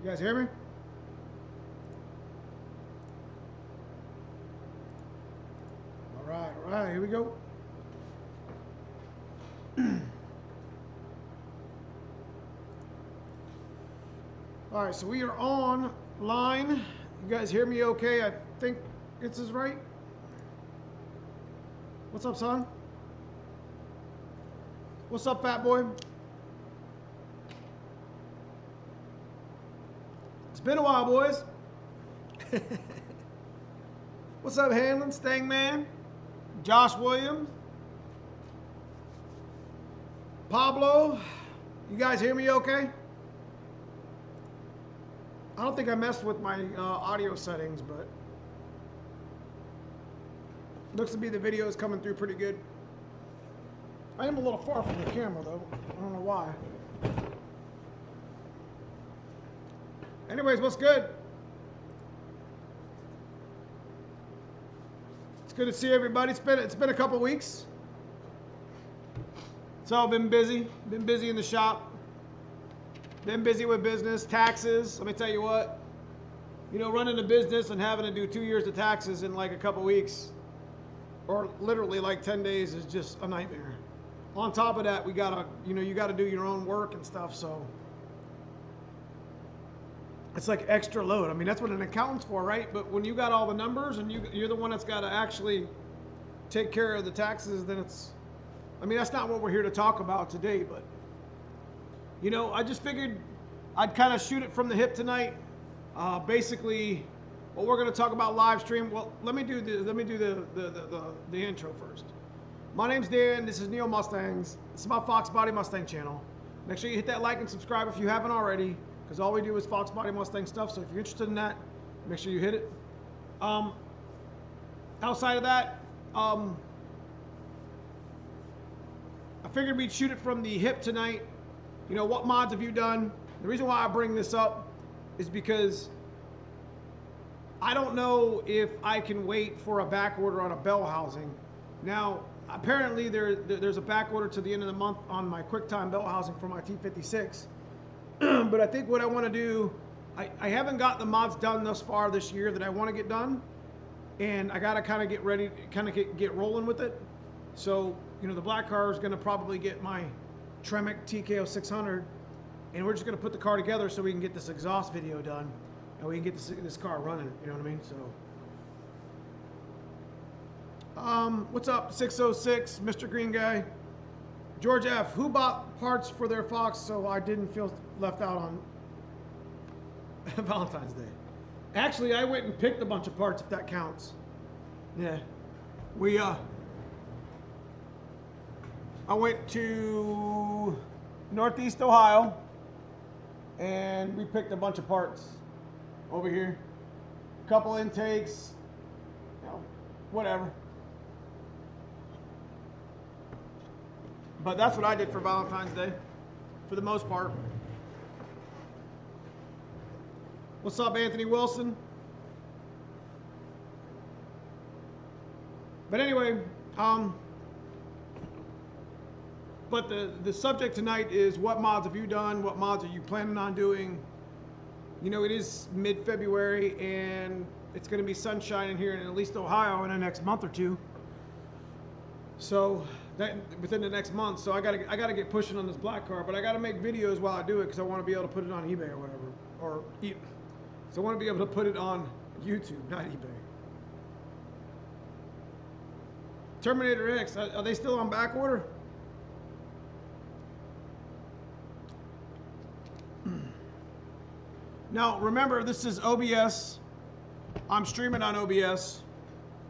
You guys hear me? All right, here we go. All right, so we are online. You guys hear me okay? I think this is right. What's up, son? What's up, fat boy? It's been a while, boys. What's up, Hanlon, Stang Man, Josh Williams, Pablo? You guys hear me okay? I don't think I messed with my audio settings, but looks to be the video is coming through pretty good. I am a little far from the camera, though. I don't know why. Anyways, what's good? It's good to see everybody. It's been a couple weeks. So I've been busy. Been busy in the shop. Been busy with business, taxes. Let me tell you what. You know, running a business and having to do 2 years of taxes in like a couple weeks, or literally like 10 days, is just a nightmare. On top of that, we gotta, you gotta do your own work and stuff. So it's like extra load. I mean, that's what an accountant's for, right? But when you got all the numbers and you're the one that's got to actually take care of the taxes, then it's, I mean, that's not what we're here to talk about today. But, I just figured I'd kind of shoot it from the hip tonight. Basically, what we're going to talk about live stream. Well, let me do the intro first. My name's Dan. This is Neomustangs. This is my Fox Body Mustang channel. Make sure you hit that like and subscribe if you haven't already, because all we do is Fox Body Mustang stuff. So if you're interested in that, make sure you hit it. Outside of that, I figured we'd shoot it from the hip tonight. What mods have you done? The reason why I bring this up is because I don't know if I can wait for a back order on a bell housing. Now, apparently there's a back order to the end of the month on my QuickTime bell housing for my T56. But I think what I want to do, I haven't got the mods done thus far this year that I want to get done, and I got to kind of get ready, get rolling with it. So, the black car is going to probably get my Tremec TKO 600, and we're just going to put the car together so we can get this exhaust video done, and we can get this car running, you know what I mean? So, what's up, 606, Mr. Green Guy? George F., who bought parts for their Fox so I didn't feel left out on Valentine's Day? Actually, I went and picked a bunch of parts, if that counts. Yeah. I went to Northeast Ohio, and we picked a bunch of parts over here. A couple intakes, whatever. But that's what I did for Valentine's Day, for the most part. What's up, Anthony Wilson? But anyway, but the subject tonight is what mods have you done? What mods are you planning on doing? It is mid-February, and it's going to be sunshine in here in at least Ohio in the next month or two. So that within the next month, so I gotta get pushing on this black car, but I gotta make videos while I do it because I want to be able to put it on eBay or whatever, so I want to be able to put it on YouTube, not eBay. Terminator X, are they still on back order? Now remember, this is OBS. I'm streaming on OBS.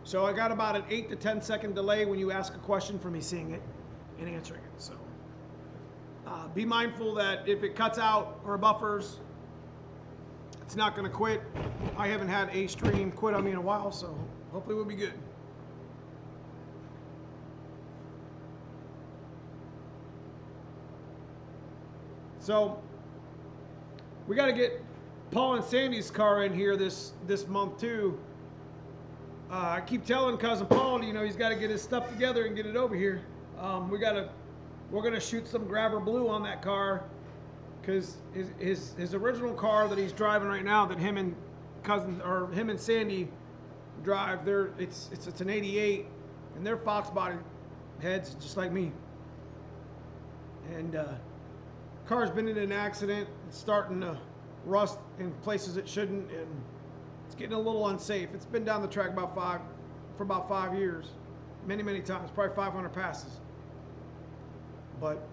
So I got about an 8 to 10 second delay when you ask a question for me seeing it and answering it. So be mindful that if it cuts out or buffers, it's not going to quit. I haven't had a stream quit on me in a while, so hopefully we'll be good. So we got to get Paul and Sandy's car in here this month too. I keep telling Cousin Paul, he's got to get his stuff together and get it over here. We're gonna shoot some grabber blue on that car because his original car that he's driving right now, that him and Sandy drive, it's an '88, and they're Fox body heads just like me. And car's been in an accident. It's starting to rust in places it shouldn't, and it's getting a little unsafe. It's been down the track for about 5 years, many times, probably 500 passes. But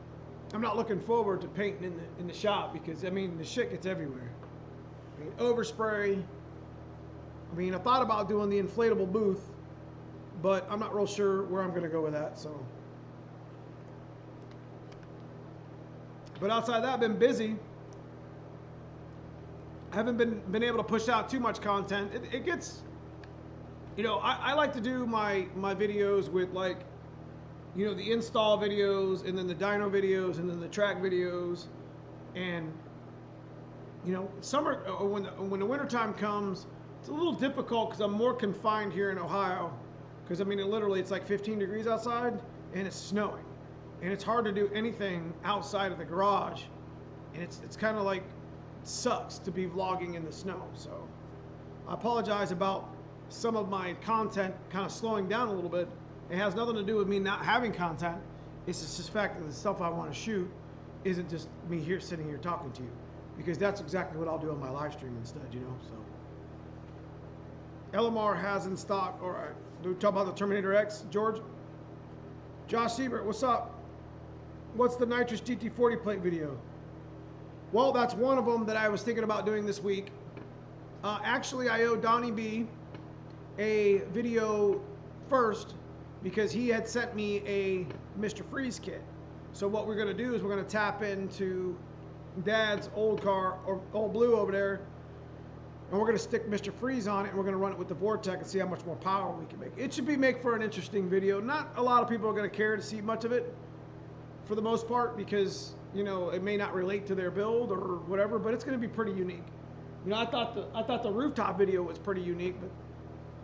I'm not looking forward to painting in the shop, because I mean the shit gets everywhere. I mean, overspray. I mean, I thought about doing the inflatable booth, but I'm not real sure where I'm going to go with that. So, but outside that, I've been busy. I haven't been able to push out too much content. It gets, you know, I like to do my videos with, like, you know, the install videos, and then the dyno videos, and then the track videos. And, you know, summer, when the winter time comes, it's a little difficult because I'm more confined here in Ohio. Because I mean, it's like 15 degrees outside, and it's snowing, and it's hard to do anything outside of the garage. And it's kind of like, it sucks to be vlogging in the snow. So I apologize about some of my content kind of slowing down a little bit. It has nothing to do with me not having content. It's just the fact that the stuff I want to shoot isn't just me here sitting here talking to you, because that's exactly what I'll do on my live stream instead, you know. So LMR has in stock. All right, do we talk about the Terminator X, George? Josh Siebert, what's up? What's the nitrous GT40 plate video? Well, that's one of them that I was thinking about doing this week. Actually, I owe Donnie B a video first, because he had sent me a Mr. Freeze kit. So what we're going to do is we're going to tap into Dad's old car, or old Blue over there, and we're going to stick Mr. Freeze on it, and we're going to run it with the Vortec and see how much more power we can make. It should make for an interesting video. Not a lot of people are going to care to see much of it, for the most part, because, you know, it may not relate to their build or whatever, but it's going to be pretty unique. You know, I thought the rooftop video was pretty unique, but,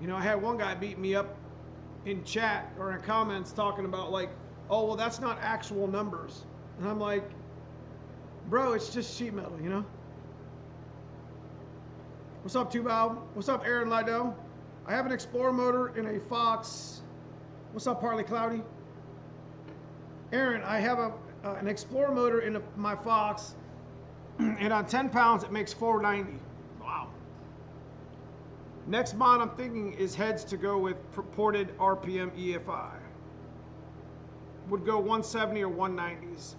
you know, I had one guy beat me up in chat or in comments talking about, like, oh, well, that's not actual numbers. And I'm like, bro, it's just sheet metal, you know? What's up, 2-Valve? What's up, Aaron Lido? I have an Explorer motor in a Fox. What's up, Partly Cloudy? Aaron, I have an Explorer motor in my Fox, and on 10 pounds, it makes 490. Wow. Next mod I'm thinking is heads to go with purported RPM EFI. Would go 170 or 190s.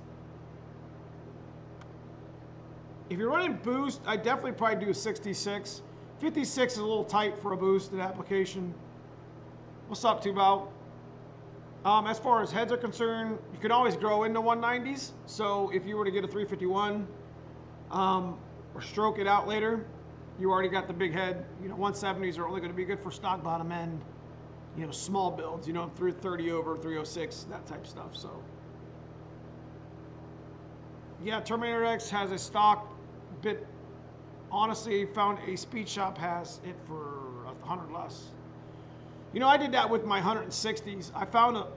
If you're running boost, I definitely probably do a 66. 56 is a little tight for a boosted application. What's up, 2-Valve? As far as heads are concerned, you can always grow into 190s. So if you were to get a 351 or stroke it out later, you already got the big head. You know, 170s are only going to be good for stock bottom end, you know, small builds, you know, 330 over, 306, that type of stuff. So yeah, Terminator X has a stock bit. Honestly, found a speed shop has it for 100 less. You know, I did that with my 160s. I found a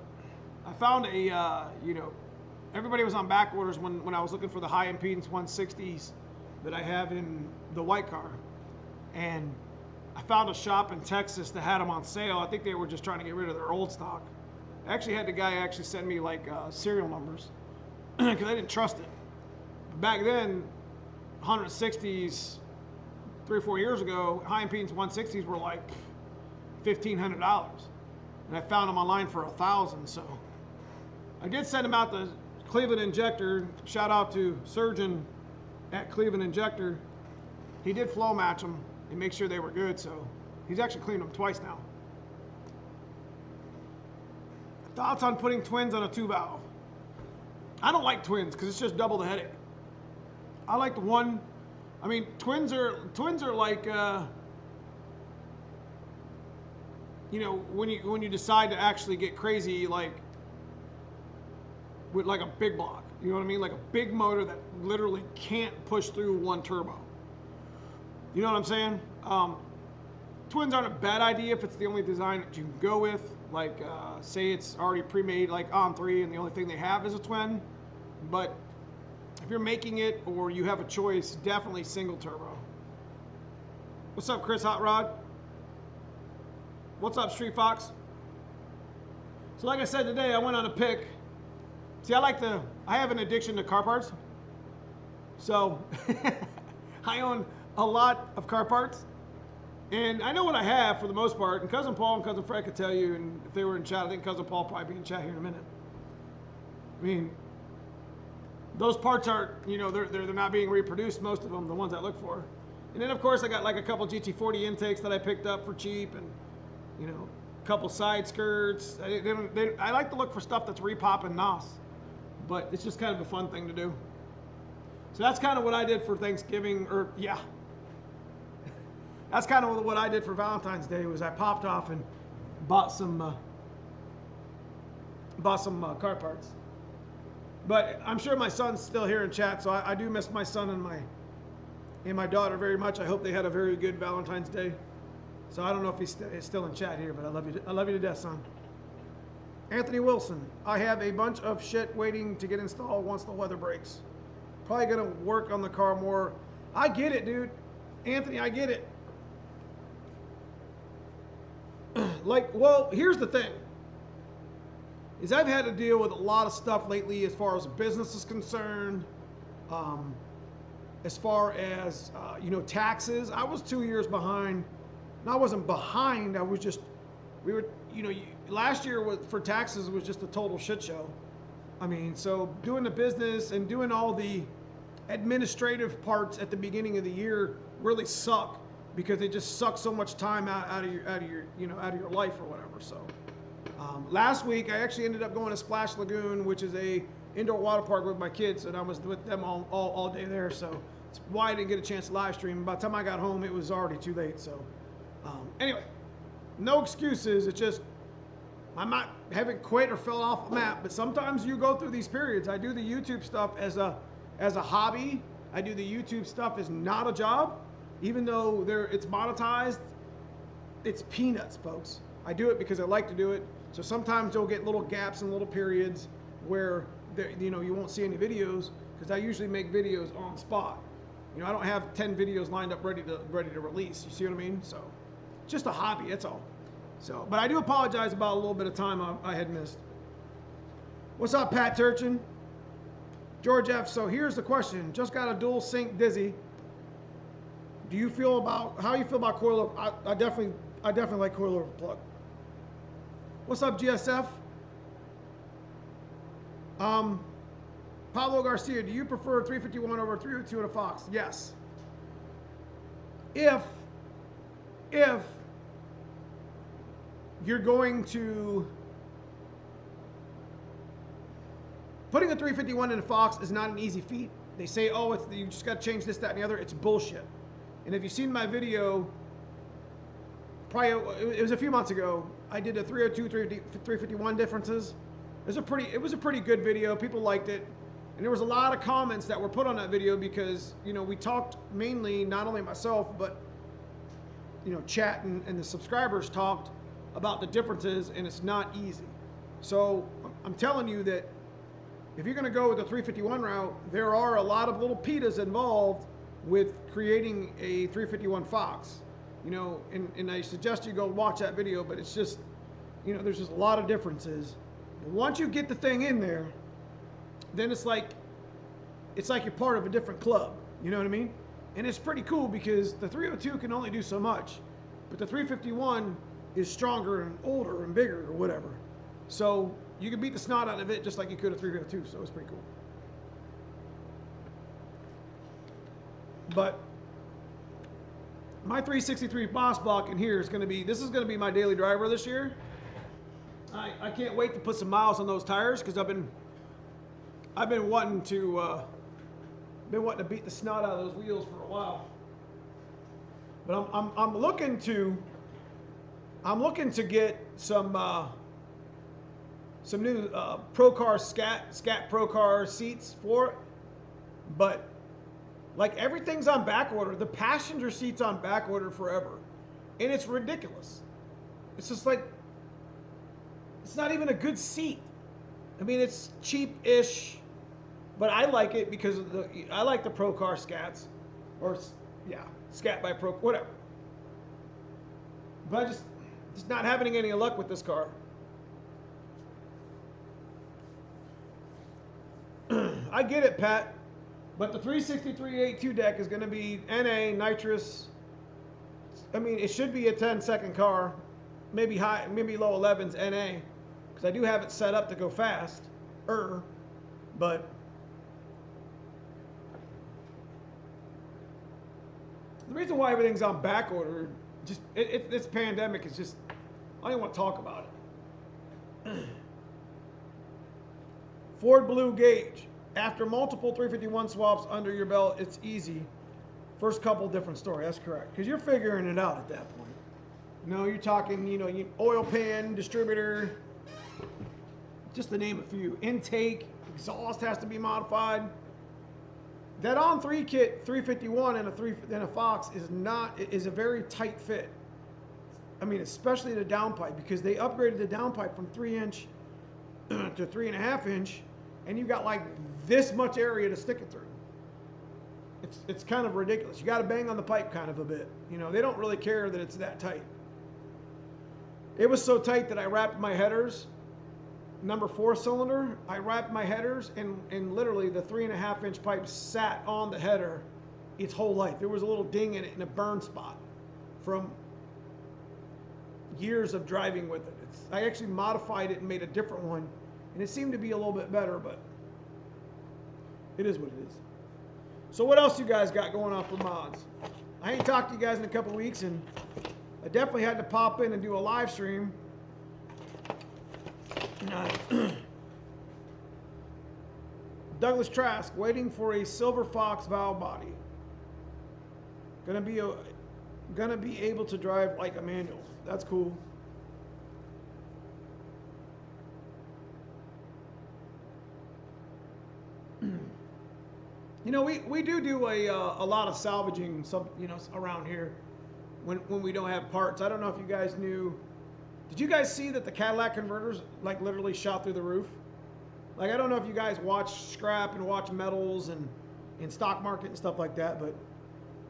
you know, everybody was on back orders when I was looking for the high impedance 160s that I have in the white car. And I found a shop in Texas that had them on sale. I think they were just trying to get rid of their old stock. I actually had the guy actually send me, like, serial numbers because I didn't trust it. But back then, 160s, 3 or 4 years ago, high impedance 160s were like $1,500, and I found them online for $1,000. So I did send him out the Cleveland Injector. Shout out to Surgeon at Cleveland Injector. He did flow match them and make sure they were good, so he's actually cleaned them twice now. Thoughts on putting twins on a 2-valve? I don't like twins because it's just double the headache. I like the one. I mean, twins are like, you know, when you decide to actually get crazy, like with like a big block, you know what I mean? Like a big motor that literally can't push through one turbo. You know what I'm saying? Twins aren't a bad idea if it's the only design that you can go with. Like, say it's already pre-made, like On3, and the only thing they have is a twin. But if you're making it or you have a choice, definitely single turbo. What's up, Chris Hot Rod? What's up, Street Fox? So like I said today, I went on a pick. See, I have an addiction to car parts. So I own a lot of car parts. And I know what I have for the most part. And Cousin Paul and Cousin Fred could tell you, and if they were in chat, I think Cousin Paul will probably be in chat here in a minute. I mean, those parts aren't, you know, they're not being reproduced, most of them, the ones I look for. And then, of course, I got like a couple GT40 intakes that I picked up for cheap, and, you know, a couple side skirts. I like to look for stuff that's repop and NOS, but it's just kind of a fun thing to do. So that's kind of what I did for Thanksgiving, or yeah. That's kind of what I did for Valentine's Day, was I popped off and bought some car parts. But I'm sure my son's still here in chat, so I do miss my son and my daughter very much. I hope they had a very good Valentine's Day. So I don't know if he's still in chat here, but I love you to death, son. Anthony Wilson, I have a bunch of shit waiting to get installed once the weather breaks. Probably gonna work on the car more. I get it, dude. Anthony, I get it. Like, well, here's the thing. Is I've had to deal with a lot of stuff lately as far as business is concerned. As far as, you know, taxes. I was 2 years behind. And I wasn't behind. I was just, we were, you know, last year for taxes was just a total shit show. I mean, so doing the business and doing all the administrative parts at the beginning of the year really suck, because they just suck so much time out of your life or whatever. So last week I actually ended up going to Splash Lagoon, which is a indoor water park with my kids, and I was with them all day there. So it's why I didn't get a chance to live stream. By the time I got home, it was already too late. So anyway, no excuses. It's just haven't quit or fell off the map, but sometimes you go through these periods. I do the YouTube stuff as a hobby. I do the YouTube stuff as not a job. Even though it's monetized, it's peanuts, folks. I do it because I like to do it. So sometimes you'll get little gaps and little periods where you know, you won't see any videos, because I usually make videos on the spot. You know, I don't have 10 videos lined up ready to release. You see what I mean? So just a hobby, that's all. So, but I do apologize about a little bit of time I had missed. What's up, Pat Turchin? George F. So here's the question. Just got a dual sync Dizzy. How you feel about coilover? I definitely like coilover plug. What's up, GSF? Pablo Garcia, do you prefer 351 over 302 in a Fox? Yes. If you're going to, putting a 351 in a Fox is not an easy feat. They say, oh, you just got to change this, that, and the other. It's bullshit. And if you've seen my video, probably it was a few months ago, I did a 302, 351 differences. It was a pretty good video. People liked it. And there was a lot of comments that were put on that video because, you know, we talked mainly, not only myself, but, you know, chat and the subscribers talked about the differences, and it's not easy. So I'm telling you that if you're going to go with the 351 route, there are a lot of little pitas involved with creating a 351 Fox, you know, and I suggest you go watch that video, but it's just, you know, there's just a lot of differences. But once you get the thing in there, then it's like you're part of a different club, you know what I mean? And it's pretty cool because the 302 can only do so much, but the 351 is stronger and older and bigger or whatever. So you can beat the snot out of it just like you could a 302, so it's pretty cool. But my 363 Boss Block in here is going to be, this is going to be my daily driver this year. I can't wait to put some miles on those tires because I've been wanting to beat the snot out of those wheels for a while. But I'm looking to get some new Pro Car Scat Pro Car seats for it. But like everything's on back order. The passenger seat's on back order forever. And it's ridiculous. It's just like, it's not even a good seat. I mean, it's cheap-ish, But I like it because of I like the Pro Car scats, or yeah, scat by Pro, whatever. But I just not having any luck with this car. I get it, Pat, but the 363.82 deck is going to be NA nitrous. I mean, it should be a 10-second car, maybe high, maybe low 11s NA, because I do have it set up to go fast. But the reason why everything's on back order, just this pandemic is just, I don't even want to talk about it. Ford Blue Gauge. After multiple 351 swaps under your belt, it's easy. First couple different story. That's correct. Because you're figuring it out at that point. No, you're talking, oil pan, distributor, just to name a few. Intake, exhaust has to be modified. That on-3 kit 351 and a Fox is a very tight fit. I mean, especially the downpipe, because they upgraded the downpipe from 3-inch to 3.5-inch, and you got like this much area to stick it through. It's kind of ridiculous. You got to bang on the pipe kind of a bit. They don't really care that it's that tight. It was so tight that I wrapped my headers, number 4 cylinder, I wrapped my headers, and literally the 3.5-inch pipe sat on the header its whole life. There was a little ding in it in a burn spot from years of driving with it. I actually modified it and made a different one, and it seemed to be a little bit better, but it is what it is. So what else you guys got going on for mods? I ain't talked to you guys in a couple weeks, and I definitely had to pop in and do a live stream. Douglas Trask, waiting for a Silver Fox valve body. Gonna be able to drive like a manual. That's cool. We do a lot of salvaging around here when we don't have parts. I don't know if you guys knew. Did you guys see that the Cadillac converters like literally shot through the roof? Like, I don't know if you guys watch scrap and watch metals and in stock market and stuff like that, but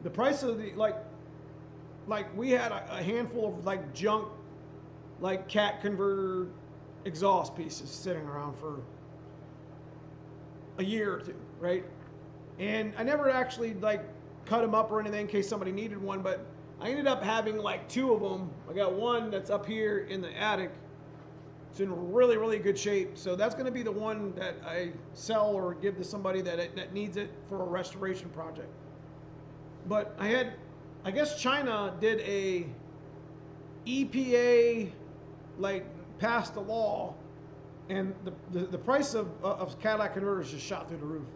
the price of the like we had a handful of like junk like cat converter exhaust pieces sitting around for a year or two, right? And I never actually like cut them up or anything in case somebody needed one, but I ended up having like 2 of them. I got one that's up here in the attic. It's in really, really good shape. So that's going to be the one that I sell or give to somebody that needs it for a restoration project. But I guess China did a EPA, like, passed a law, and the price of Cadillac converters just shot through the roof.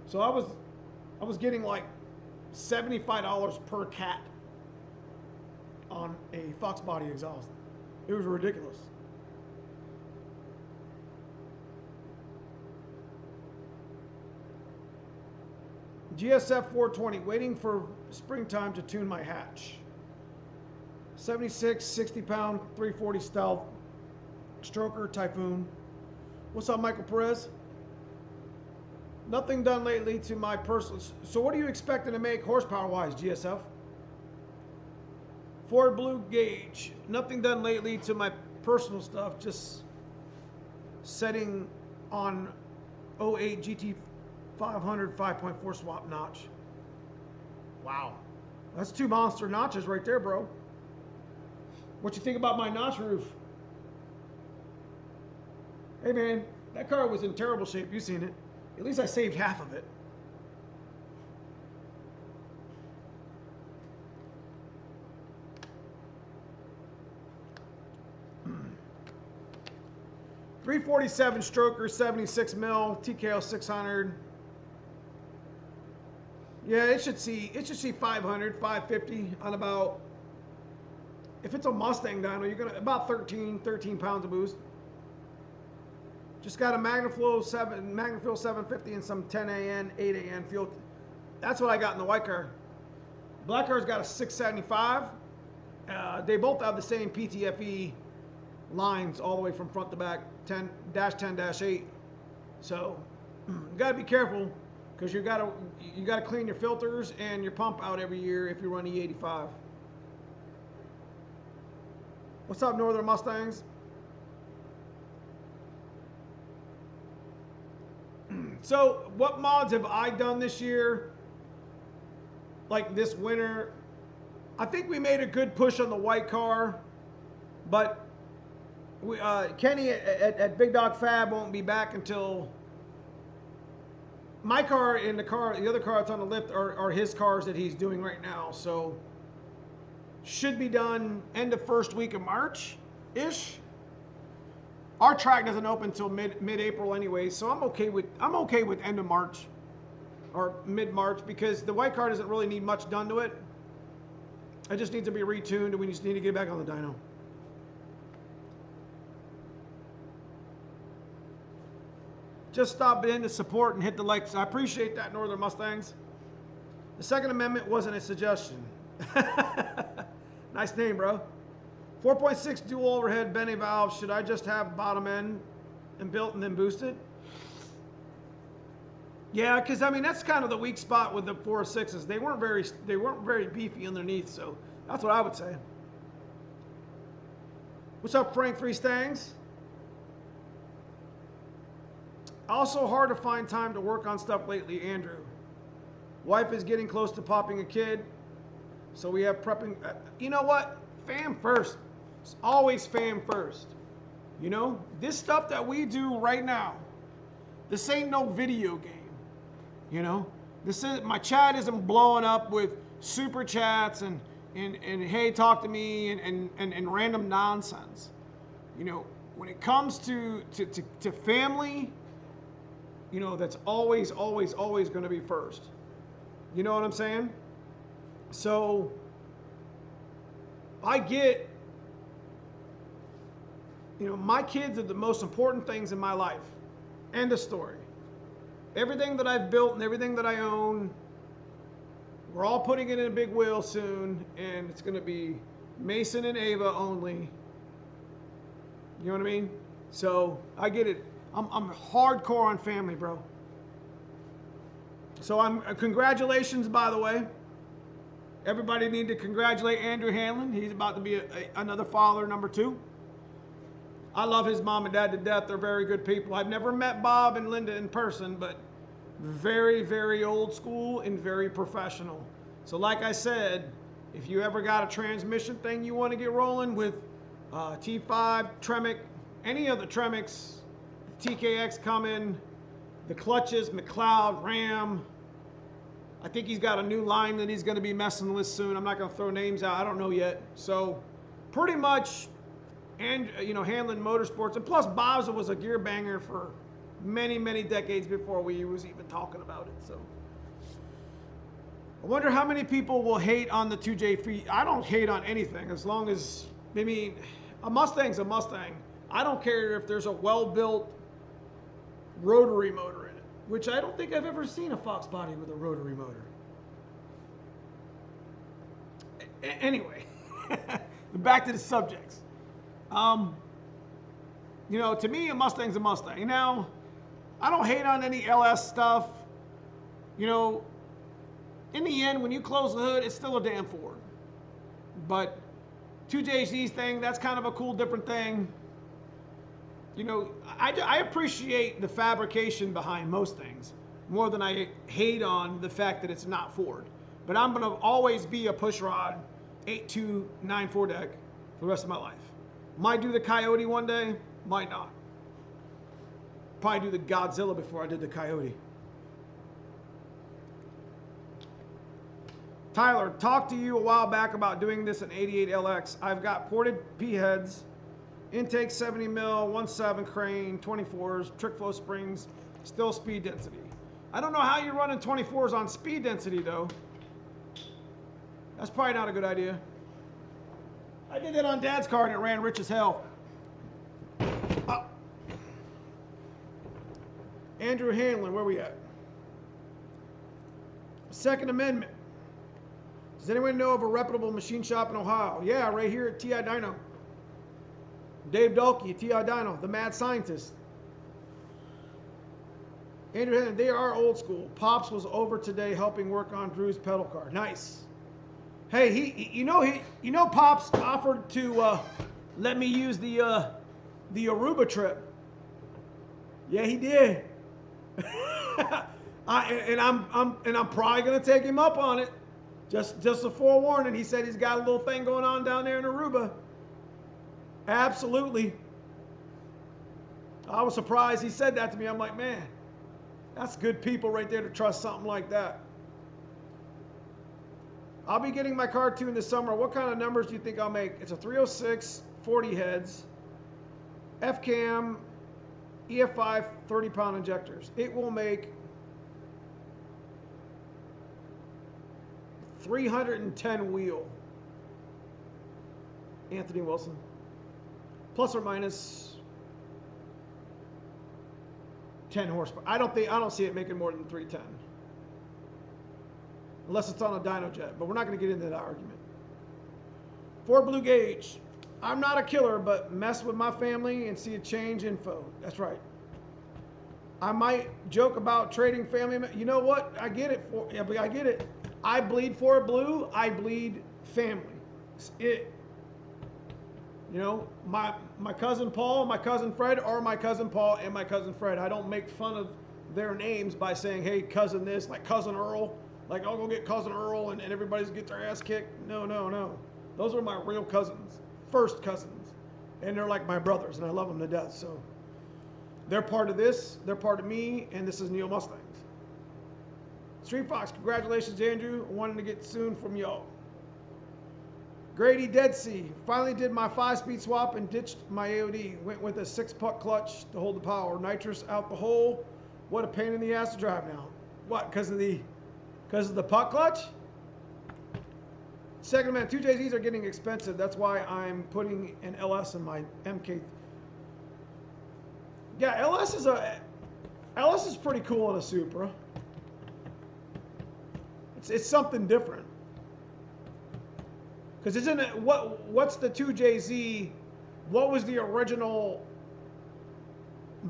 So I was getting like $75 per cat on a Fox body exhaust. It was ridiculous. GSF 420, waiting for springtime to tune my hatch. 76, 60-pound, 340 Stealth, Stroker, Typhoon. What's up, Michael Perez? Nothing done lately to my personal... So what are you expecting to make horsepower-wise, GSF? Ford Blue Gauge. Nothing done lately to my personal stuff, just setting on 08 GT 500 5.4 swap notch. Wow. That's 2 monster notches right there, bro. What you think about my notch roof? Hey, man, that car was in terrible shape. You've seen it. At least I saved half of it. .347 stroker, 76 mil, TKO 600. Yeah, it should see 500, 550 on about, if it's a Mustang dyno, you're gonna about 13 pounds of boost. Just got a MagnaFuel 750 and some 10AN, 8AN fuel. That's what I got in the white car. Black car's got a 675. They both have the same PTFE lines all the way from front to back, 10-10-8. So You got to be careful because you got to clean your filters and your pump out every year if you run E85. What's up, Northern Mustangs? So, what mods have I done this year? Like this winter, I think we made a good push on the white car, but we, Kenny at Big Dog Fab won't be back until my car and the other car that's on the lift are his cars that he's doing right now. So should be done end of first week of March-ish. Our track doesn't open until mid-April anyway, so I'm okay with end of March or mid-March because the white car doesn't really need much done to it. It just needs to be retuned, and we just need to get back on the dyno. Just stop in to support and hit the likes. I appreciate that, Northern Mustangs. The Second Amendment wasn't a suggestion. Nice name, bro. 4.6 dual overhead Benny valves. Should I just have bottom end and built and then boosted? Yeah, because I mean that's kind of the weak spot with the 4.6s. They weren't very beefy underneath, so that's what I would say. What's up, Frank Three Stangs? Also hard to find time to work on stuff lately, Andrew. Wife is getting close to popping a kid, so we have prepping. You know what? Fam first. It's always fam first. You know, this stuff that we do right now, this ain't no video game. You know, this is my chat isn't blowing up with super chats and hey, talk to me and random nonsense. You know, when it comes to family, you know, that's always going to be first. You know what I'm saying? So I get, you know, my kids are the most important things in my life. End of story. Everything that I've built and everything that I own, we're all putting it in a big wheel soon, and it's going to be Mason and Ava only. You know what I mean? So I get it. I'm hardcore on family, bro. So congratulations, by the way. Everybody need to congratulate Andrew Hanlon. He's about to be another father, number 2. I love his mom and dad to death. They're very good people. I've never met Bob and Linda in person, but very, very old school and very professional. So like I said, if you ever got a transmission thing you want to get rolling with T5, Tremec, any of the Tremec's, TKX coming, the clutches, McLeod, Ram. I think he's got a new line that he's going to be messing with soon. I'm not going to throw names out. I don't know yet. So pretty much, and you know, Hanlon Motorsports, and plus Bob's was a gear banger for many, many decades before we was even talking about it. So I wonder how many people will hate on the 2J feet. I don't hate on anything as long as, I mean, a Mustang's a Mustang. I don't care if there's a well-built rotary motor in it, which I don't think I've ever seen a Fox body with a rotary motor. Anyway, back to the subjects. You know, to me, a Mustang's a Mustang. Now, I don't hate on any LS stuff. You know, in the end, when you close the hood, it's still a damn Ford. But 2JZ's thing, that's kind of a cool, different thing. You know, I appreciate the fabrication behind most things more than I hate on the fact that it's not Ford. But I'm going to always be a pushrod 8294 deck for the rest of my life. Might do the Coyote one day, might not. Probably do the Godzilla before I did the Coyote. Tyler, talked to you a while back about doing this in 88 LX. I've got ported P heads. Intake 70 mil, 1.7 crane, 24s, trick flow springs, still speed density. I don't know how you're running 24s on speed density though. That's probably not a good idea. I did that on Dad's car and it ran rich as hell. Andrew Hanlon, where we at? Second Amendment. Does anyone know of a reputable machine shop in Ohio? Yeah, right here at TI Dyno. Dave Dolke, TI Dyno, the mad scientist. Andrew, they are old school. Pops was over today helping work on Drew's pedal car. Nice. Hey, Pops offered to let me use the Aruba trip. Yeah, he did. I'm probably gonna take him up on it. Just a forewarning. He said he's got a little thing going on down there in Aruba. Absolutely. I was surprised he said that to me. I'm like, man, that's good people right there to trust something like that. I'll be getting my car tuned this summer. What kind of numbers do you think I'll make? It's a 306, 40 heads, F-cam, EF5, 30-pound injectors. It will make 310 wheel. Anthony Wilson. Plus or minus 10 horsepower. I don't see it making more than 310. Unless it's on a dyno jet, but we're not going to get into that argument. Ford Blue Gauge. I'm not a killer, but mess with my family and see a change info. That's right. I might joke about trading family. You know what? I get it. I get it. I bleed Ford Blue. I bleed family. It's it. You know, my cousin Paul, my cousin Fred, or my cousin Paul and my cousin Fred. I don't make fun of their names by saying, hey, cousin this, like cousin Earl. Like, I'll go get cousin Earl and everybody's get their ass kicked. No. Those are my real cousins, first cousins. And they're like my brothers, and I love them to death. So they're part of this, they're part of me, and this is Neo Mustangs. Street Fox, congratulations, Andrew. Wanting to get soon from y'all. Grady Dead Sea, finally did my 5-speed swap and ditched my AOD. Went with a 6-puck clutch to hold the power. Nitrous out the hole. What a pain in the ass to drive now. What, because of the puck clutch? Second man, 2JZs are getting expensive. That's why I'm putting an LS in my MK. Yeah, LS is pretty cool in a Supra. It's something different. Because isn't it, what's the 2JZ? What was the original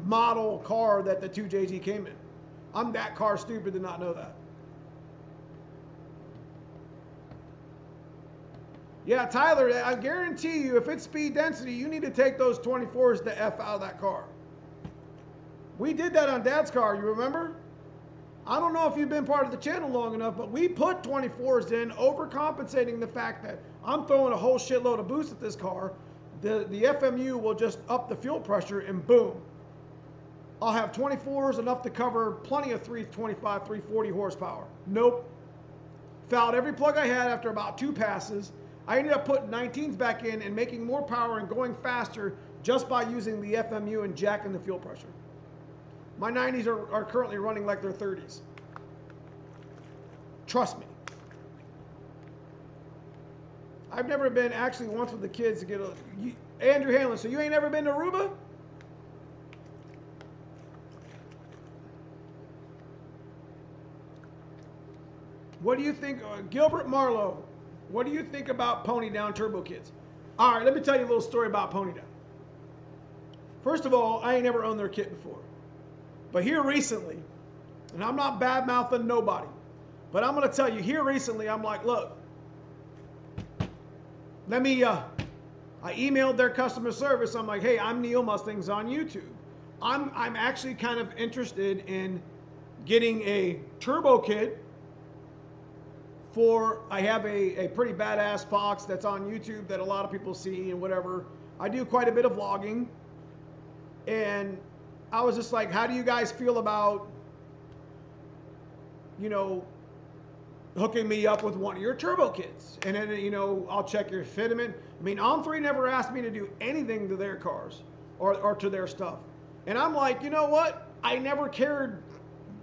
model car that the 2JZ came in? I'm that car stupid to not know that. Yeah, Tyler, I guarantee you, if it's speed density, you need to take those 24s the F out of that car. We did that on Dad's car, you remember? I don't know if you've been part of the channel long enough, but we put 24s in, overcompensating the fact that I'm throwing a whole shitload of boost at this car. The FMU will just up the fuel pressure and boom. I'll have 24s, enough to cover plenty of 325, 340 horsepower. Nope. Fouled every plug I had after about 2 passes. I ended up putting 19s back in and making more power and going faster just by using the FMU and jacking the fuel pressure. My 90s are currently running like they're 30s. Trust me. I've never been actually once with the kids to get a... Andrew Hanlon, so you ain't never been to Aruba? What do you think, Gilbert Marlowe, what do you think about Pony Down Turbo Kids? All right, let me tell you a little story about Pony Down. First of all, I ain't never owned their kit before. But here recently, and I'm not bad-mouthing nobody, but I'm going to tell you, here recently, I'm like, look, let me, I emailed their customer service. I'm like, hey, I'm Neo Mustangs on YouTube. I'm actually kind of interested in getting a turbo kit for, I have a pretty badass Fox that's on YouTube that a lot of people see and whatever. I do quite a bit of vlogging. And I was just like, how do you guys feel about, you know, hooking me up with one of your turbo kits? And then, you know, I'll check your fitment. I mean, On3 never asked me to do anything to their cars or to their stuff. And I'm like, you know what? I never cared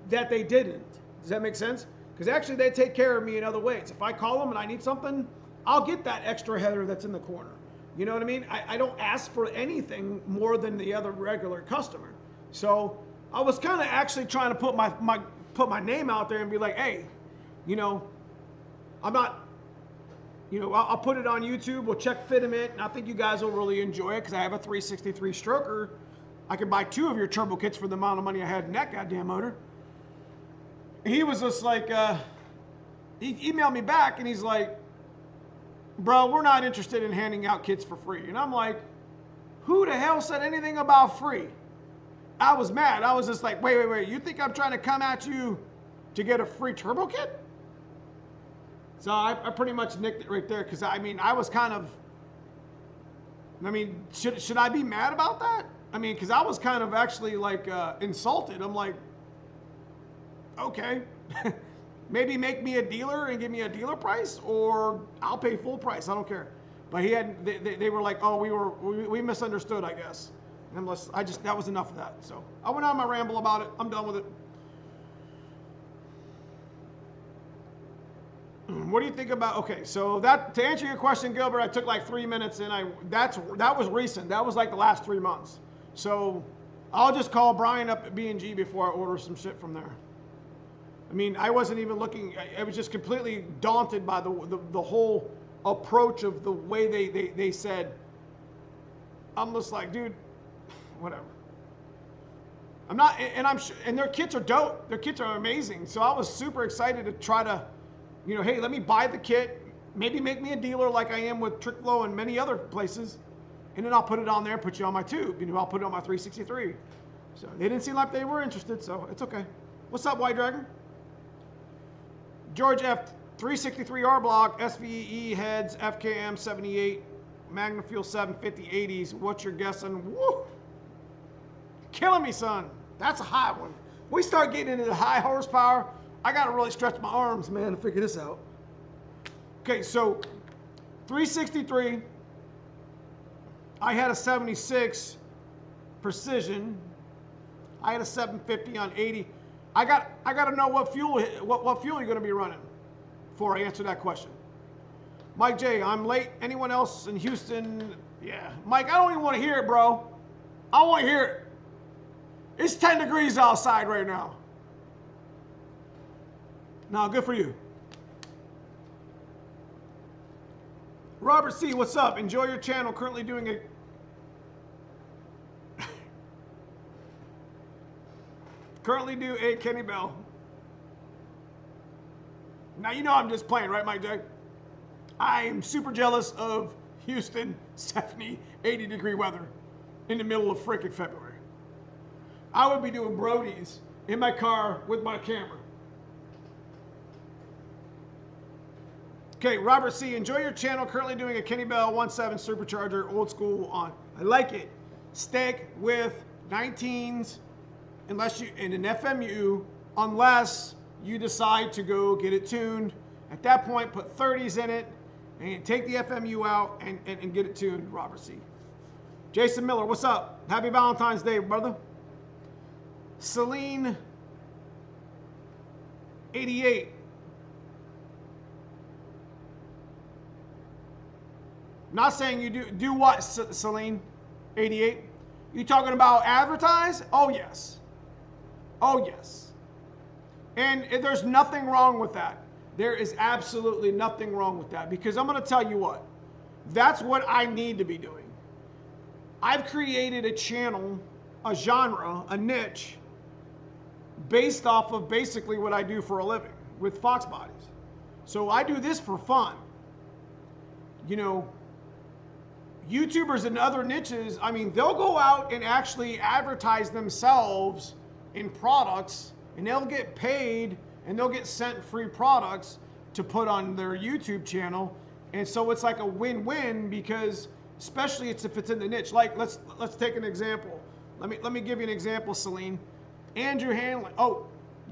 that they didn't. Does that make sense? Because actually they take care of me in other ways. If I call them and I need something, I'll get that extra header that's in the corner. You know what I mean? I don't ask for anything more than the other regular customer. So I was kind of actually trying to put my name out there and be like, hey, you know, I'm not, you know, I'll put it on YouTube. We'll check fitment, and I think you guys will really enjoy it because I have a 363 stroker. I could buy 2 of your turbo kits for the amount of money I had in that goddamn motor. he was just like, he emailed me back and he's like, bro, we're not interested in handing out kits for free. And I'm like, who the hell said anything about free? I was mad. I was just like, wait. You think I'm trying to come at you to get a free turbo kit? So I pretty much nicked it right there because, I mean, I was kind of, I mean, should I be mad about that? I mean, because I was kind of actually like insulted. I'm like, okay, maybe make me a dealer and give me a dealer price, or I'll pay full price. I don't care. But he had, they were like, oh, we misunderstood, I guess. And that was enough of that. So I went on my ramble about it. I'm done with it. What do you think about, okay, so that, to answer your question, Gilbert, I took like 3 minutes and that was recent. That was like the last 3 months. So I'll just call Brian up at B&G before I order some shit from there. I mean, I wasn't even looking, I was just completely daunted by the whole approach of the way they said. I'm just like, dude, whatever. I'm not, and their kits are dope. Their kits are amazing. So I was super excited to try to, you know, hey, let me buy the kit, maybe make me a dealer like I am with TrickFlow and many other places, and then I'll put it on there, put you on my tube, you know, I'll put it on my 363. So they didn't seem like they were interested, so it's okay. What's up, White Dragon? George F. 363R block, SVE heads, FKM 78, Magna Fuel 750 80s. What's your guessing? Woo! Killing me, son. That's a high one. We start getting into the high horsepower, I got to really stretch my arms, man, to figure this out. Okay, so 363. I had a 76 precision. I had a 750 on 80. I got to know what fuel you're going to be running before I answer that question. Mike J, I'm late. Anyone else in Houston? Yeah. Mike, I don't even want to hear it, bro. I don't want to hear it. It's 10 degrees outside right now. No, good for you. Robert C, what's up? Enjoy your channel. Currently doing a Kenny Bell. Now you know I'm just playing, right, Mike J? I am super jealous of Houston 70, 80-degree weather in the middle of frickin' February. I would be doing Brodies in my car with my camera. Okay, Robert C, enjoy your channel. Currently doing a Kenny Bell 1.7 supercharger, old school on. I like it. Stick with 19s unless you in an FMU, unless you decide to go get it tuned. At that point, put 30s in it and take the FMU out and get it tuned, Robert C. Jason Miller, what's up? Happy Valentine's Day, brother. Celine 88. Not saying you do what, Celine? 88? You talking about advertise? Oh, yes. Oh, yes. And there's nothing wrong with that. There is absolutely nothing wrong with that, because I'm going to tell you what. That's what I need to be doing. I've created a channel, a genre, a niche, based off of basically what I do for a living with Fox Bodies. So I do this for fun. You know, YouTubers and other niches, I mean, they'll go out and actually advertise themselves in products, and they'll get paid and they'll get sent free products to put on their YouTube channel. And so it's like a win-win, because especially if it's in the niche. Like let's take an example. Let me give you an example, Celine. Andrew Hanlon. Oh,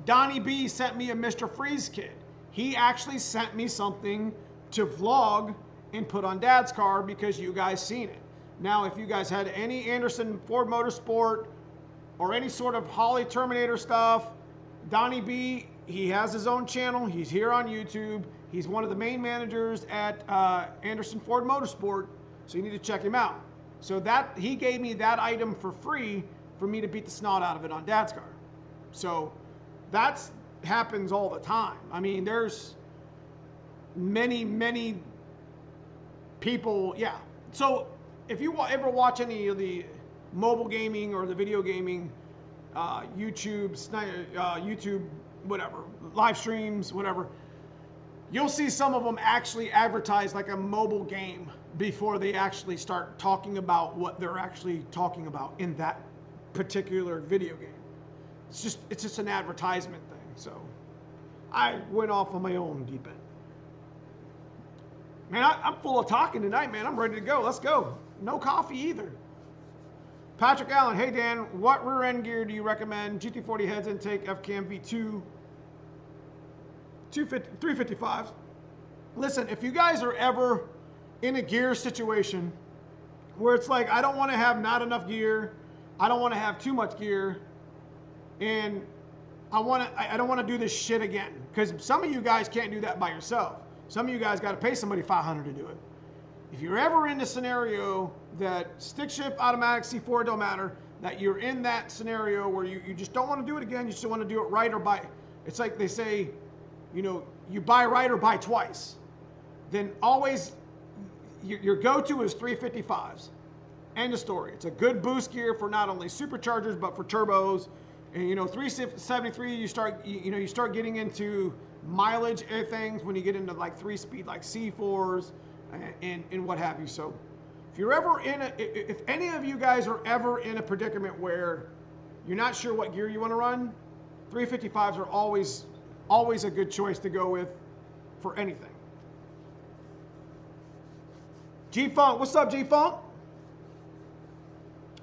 Donnie B sent me a Mr. Freeze kit. He actually sent me something to vlog and put on Dad's car because you guys seen it. Now, if you guys had any Anderson Ford Motorsport or any sort of Holly Terminator stuff, Donnie B, he has his own channel. He's here on YouTube. He's one of the main managers at Anderson Ford Motorsport, so you need to check him out. So that he gave me that item for free for me to beat the snot out of it on Dad's car. So that happens all the time. I mean, there's many people, yeah. So if you ever watch any of the mobile gaming or the video gaming YouTube whatever, live streams, whatever, you'll see some of them actually advertise like a mobile game before they actually start talking about what they're actually talking about in that particular video game. It's just an advertisement thing. So I went off on my own deep end. Man, I'm full of talking tonight, man. I'm ready to go. Let's go. No coffee either. Patrick Allen, hey Dan, what rear end gear do you recommend? GT40 heads intake, FCAM V2, 355. Listen, if you guys are ever in a gear situation where it's like, I don't want to have not enough gear, I don't want to have too much gear, and I don't want to do this shit again. Because some of you guys can't do that by yourself. Some of you guys got to pay somebody $500 to do it. If you're ever in a scenario that stick shift, automatic, C4, don't matter, that you're in that scenario where you just don't want to do it again, you just want to do it right or buy. It's like they say, you know, you buy right or buy twice. Then always, your go-to is 355s. End of story. It's a good boost gear for not only superchargers, but for turbos. And you know, 373, you start getting into mileage things when you get into like 3-speed, like C4s and what have you. So if you're ever if any of you guys are ever in a predicament where you're not sure what gear you want to run, 355s are always a good choice to go with for anything. G-Funk, what's up, G-Funk?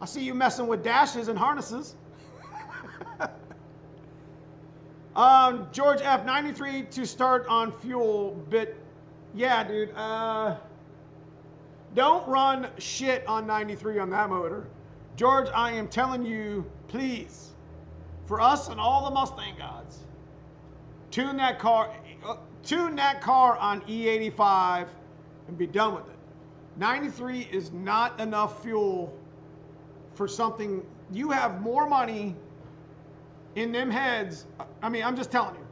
I see you messing with dashes and harnesses. George F, 93 to start on fuel bit. Yeah, dude. Don't run shit on 93 on that motor. George, I am telling you, please, for us and all the Mustang gods, tune that car on E85 and be done with it. 93 is not enough fuel for something. You have more money in them heads. I mean, I'm just telling you.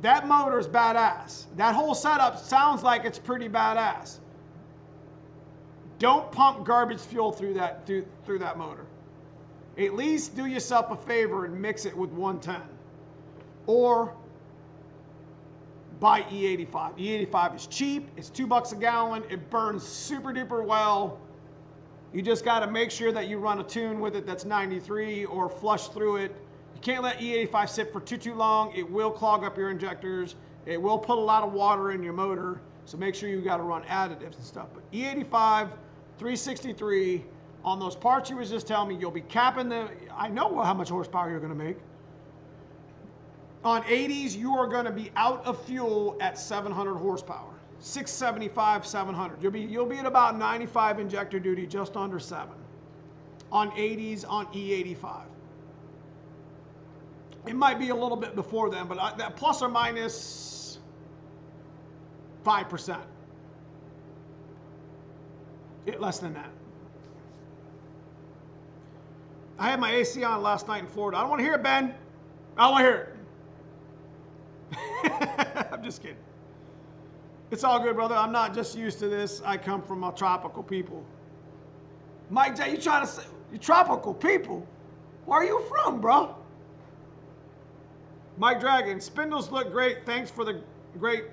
That motor is badass. That whole setup sounds like it's pretty badass. Don't pump garbage fuel through that motor. At least do yourself a favor and mix it with 110. Or buy E85. E85 is cheap. It's $2 a gallon. It burns super duper well. You just got to make sure that you run a tune with it that's 93 or flush through it. You can't let E85 sit for too long. It will clog up your injectors. It will put a lot of water in your motor. So make sure you got to run additives and stuff. But E85, 363, on those parts you was just telling me, you'll be capping the, I know how much horsepower you're going to make. On 80s, you are going to be out of fuel at 700 horsepower. 675, 700. You'll be at about 95 injector duty, just under 7. On 80s, on E85. It might be a little bit before then, but that plus or minus 5%. Less than that. I had my AC on last night in Florida. I don't want to hear it, Ben. I don't want to hear it. I'm just kidding. It's all good, brother. I'm not just used to this. I come from a tropical people. Mike J, you trying to say you tropical people? Where are you from, bro? Mike Dragon, spindles look great. Thanks for the great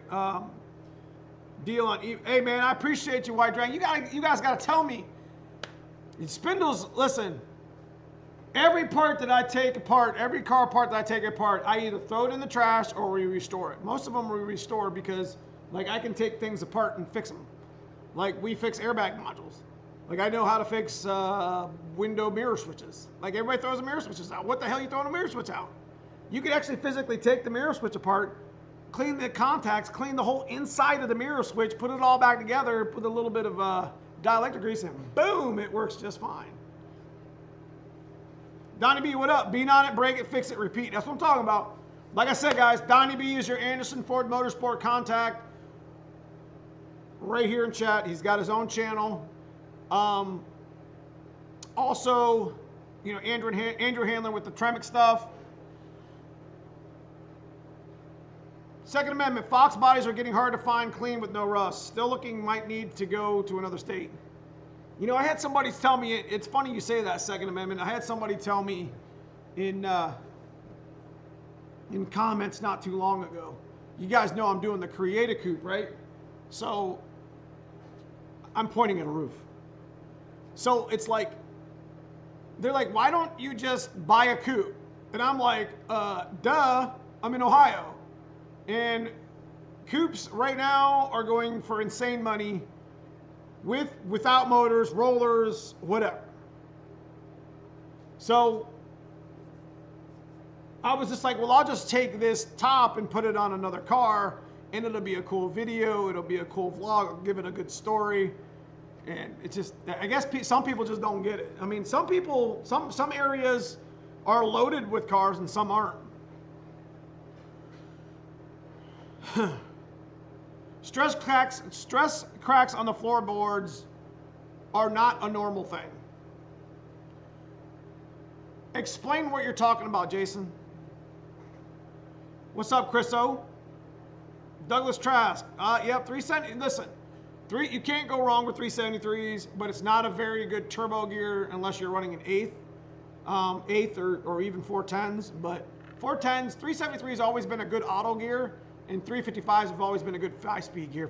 deal on. Hey man, I appreciate you, White Dragon. You guys got to tell me. Spindles, listen. Every part that I take apart, every car part that I take apart, I either throw it in the trash or we restore it. Most of them we restore because, like, I can take things apart and fix them. Like, we fix airbag modules. Like, I know how to fix window mirror switches. Like, everybody throws the mirror switches out. What the hell are you throwing a mirror switch out? You could actually physically take the mirror switch apart, clean the contacts, clean the whole inside of the mirror switch, put it all back together, put a little bit of dielectric grease, and boom, it works just fine. Donnie B, what up? Bean on it, break it, fix it, repeat. That's what I'm talking about. Like I said, guys, Donnie B is your Anderson Ford Motorsport contact. Right here in chat. He's got his own channel. Also, you know, Andrew Handler with the Tremec stuff. Second Amendment, Fox bodies are getting hard to find clean with no rust. Still looking, might need to go to another state. You know, I had somebody tell me, it's funny you say that, Second Amendment. I had somebody tell me in in comments not too long ago. You guys know I'm doing the create a coupe, right? So I'm pointing at a roof. So it's like, they're like, why don't you just buy a coupe? And I'm like, duh, I'm in Ohio. And coupes right now are going for insane money without motors, rollers, whatever. So I was just like, well, I'll just take this top and put it on another car, and it'll be a cool video, it'll be a cool vlog, I'll give it a good story. And it's just, I guess some people just don't get it. I mean, some people, some areas are loaded with cars and some aren't. Stress cracks on the floorboards are not a normal thing. Explain what you're talking about, Jason. What's up, Chris O? Douglas Trask. Yep, 370. Listen, you can't go wrong with 373s, but it's not a very good turbo gear unless you're running an eighth or even 410s. But 410s, 373 has always been a good auto gear, and 355s have always been a good 5-speed gear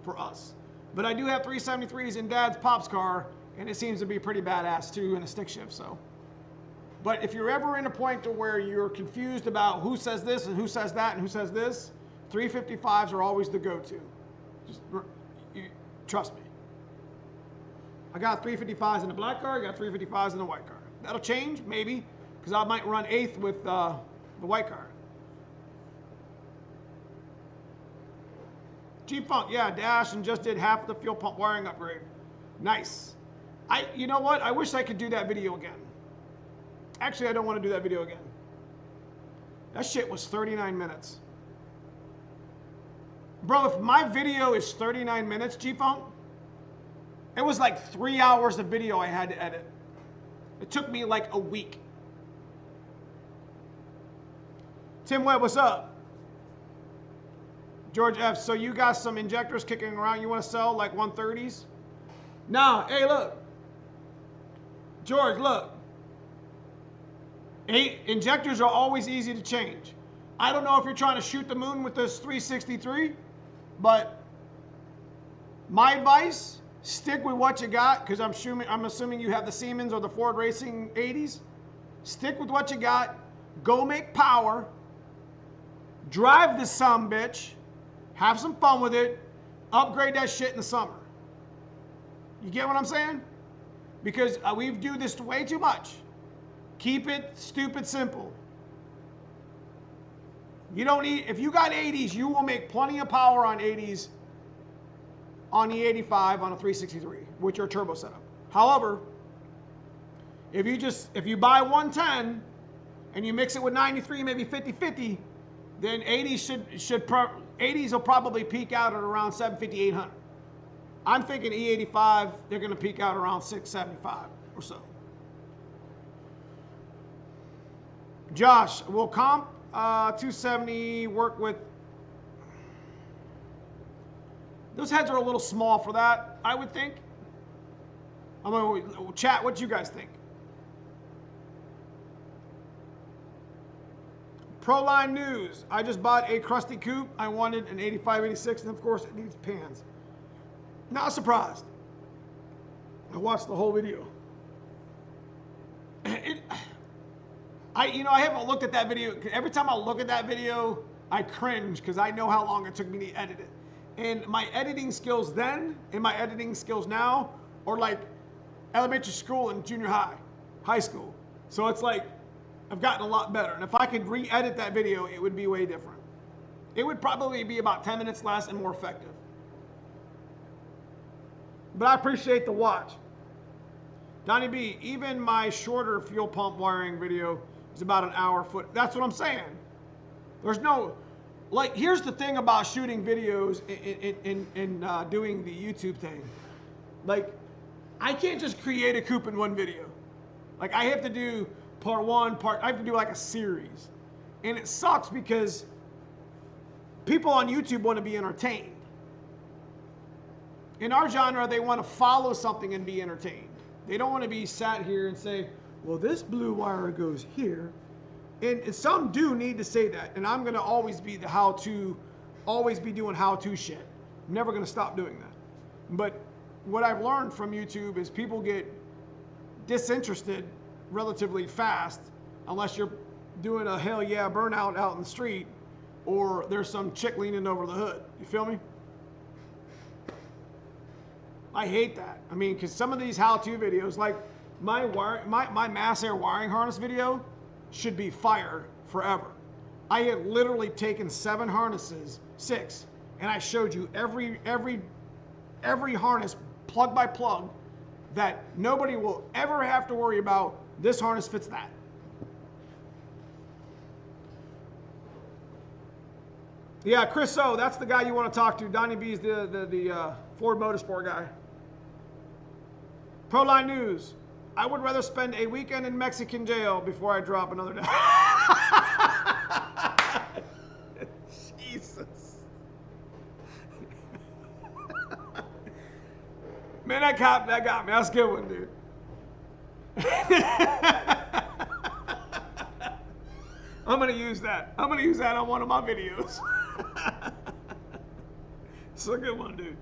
for us. But I do have 373s in Dad's Pop's car, and it seems to be pretty badass too in a stick shift. So, but if you're ever in a point to where you're confused about who says this and who says that and who says this, 355s are always the go-to. Just trust me. I got 355s in the black car, I got 355s in the white car. That'll change, maybe, because I might run eighth with the white car. G-Funk, yeah, Dash, and just did half the fuel pump wiring upgrade. Nice. You know what? I wish I could do that video again. Actually, I don't want to do that video again. That shit was 39 minutes. Bro, if my video is 39 minutes, G-Funk, it was like 3 hours of video I had to edit. It took me like a week. Tim Webb, what's up? George F, so you got some injectors kicking around you want to sell, like 130s? Nah, hey, look. George, look. Injectors are always easy to change. I don't know if you're trying to shoot the moon with this 363, but my advice, stick with what you got, because I'm assuming you have the Siemens or the Ford Racing 80s. Stick with what you got. Go make power. Drive this sumbitch. Have some fun with it. Upgrade that shit in the summer. You get what I'm saying? Because we do this way too much. Keep it stupid simple. You don't need, if you got 80s, you will make plenty of power on 80s on the 85 on a 363 with your turbo setup. However, if you buy 110 and you mix it with 93, maybe 50-50, then 80s will probably peak out at around 750, 800. I'm thinking E85, they're going to peak out around 675 or so. Josh, will comp 270 work with... Those heads are a little small for that, I would think. I'm going to chat what you guys think. Proline News. I just bought a crusty coupe. I wanted an 85, 86, and of course it needs pans. Not surprised. I watched the whole video. I haven't looked at that video. Every time I look at that video, I cringe because I know how long it took me to edit it. And my editing skills then and my editing skills now are like elementary school and junior high school. So it's like, I've gotten a lot better. And if I could re-edit that video, it would be way different. It would probably be about 10 minutes less and more effective. But I appreciate the watch. Donnie B, even my shorter fuel pump wiring video is about an hour foot. That's what I'm saying. There's no, like, here's the thing about shooting videos and doing the YouTube thing. Like, I can't just create a coupe in one video. Like, I have to do part one, I have to do like a series. And it sucks because people on YouTube want to be entertained. In our genre, they want to follow something and be entertained. They don't want to be sat here and say, well, this blue wire goes here, And some do need to say that. And I'm going to always be the how-to, always be doing how-to shit. I'm never going to stop doing that. But what I've learned from YouTube is people get disinterested relatively fast unless you're doing a hell yeah burnout out in the street or there's some chick leaning over the hood. You feel me? I hate that. I mean, because some of these how-to videos, like my mass air wiring harness video, should be fired forever. I had literally taken 7 harnesses, 6, and I showed you every harness plug by plug that nobody will ever have to worry about. This harness fits that. Yeah, Chris O, that's the guy you want to talk to. Donnie B's the Ford Motorsport guy. Proline News. I would rather spend a weekend in Mexican jail before I drop another day. Jesus. Man, that got me. That's a good one, dude. I'm going to use that. I'm going to use that on one of my videos. It's a good one, dude.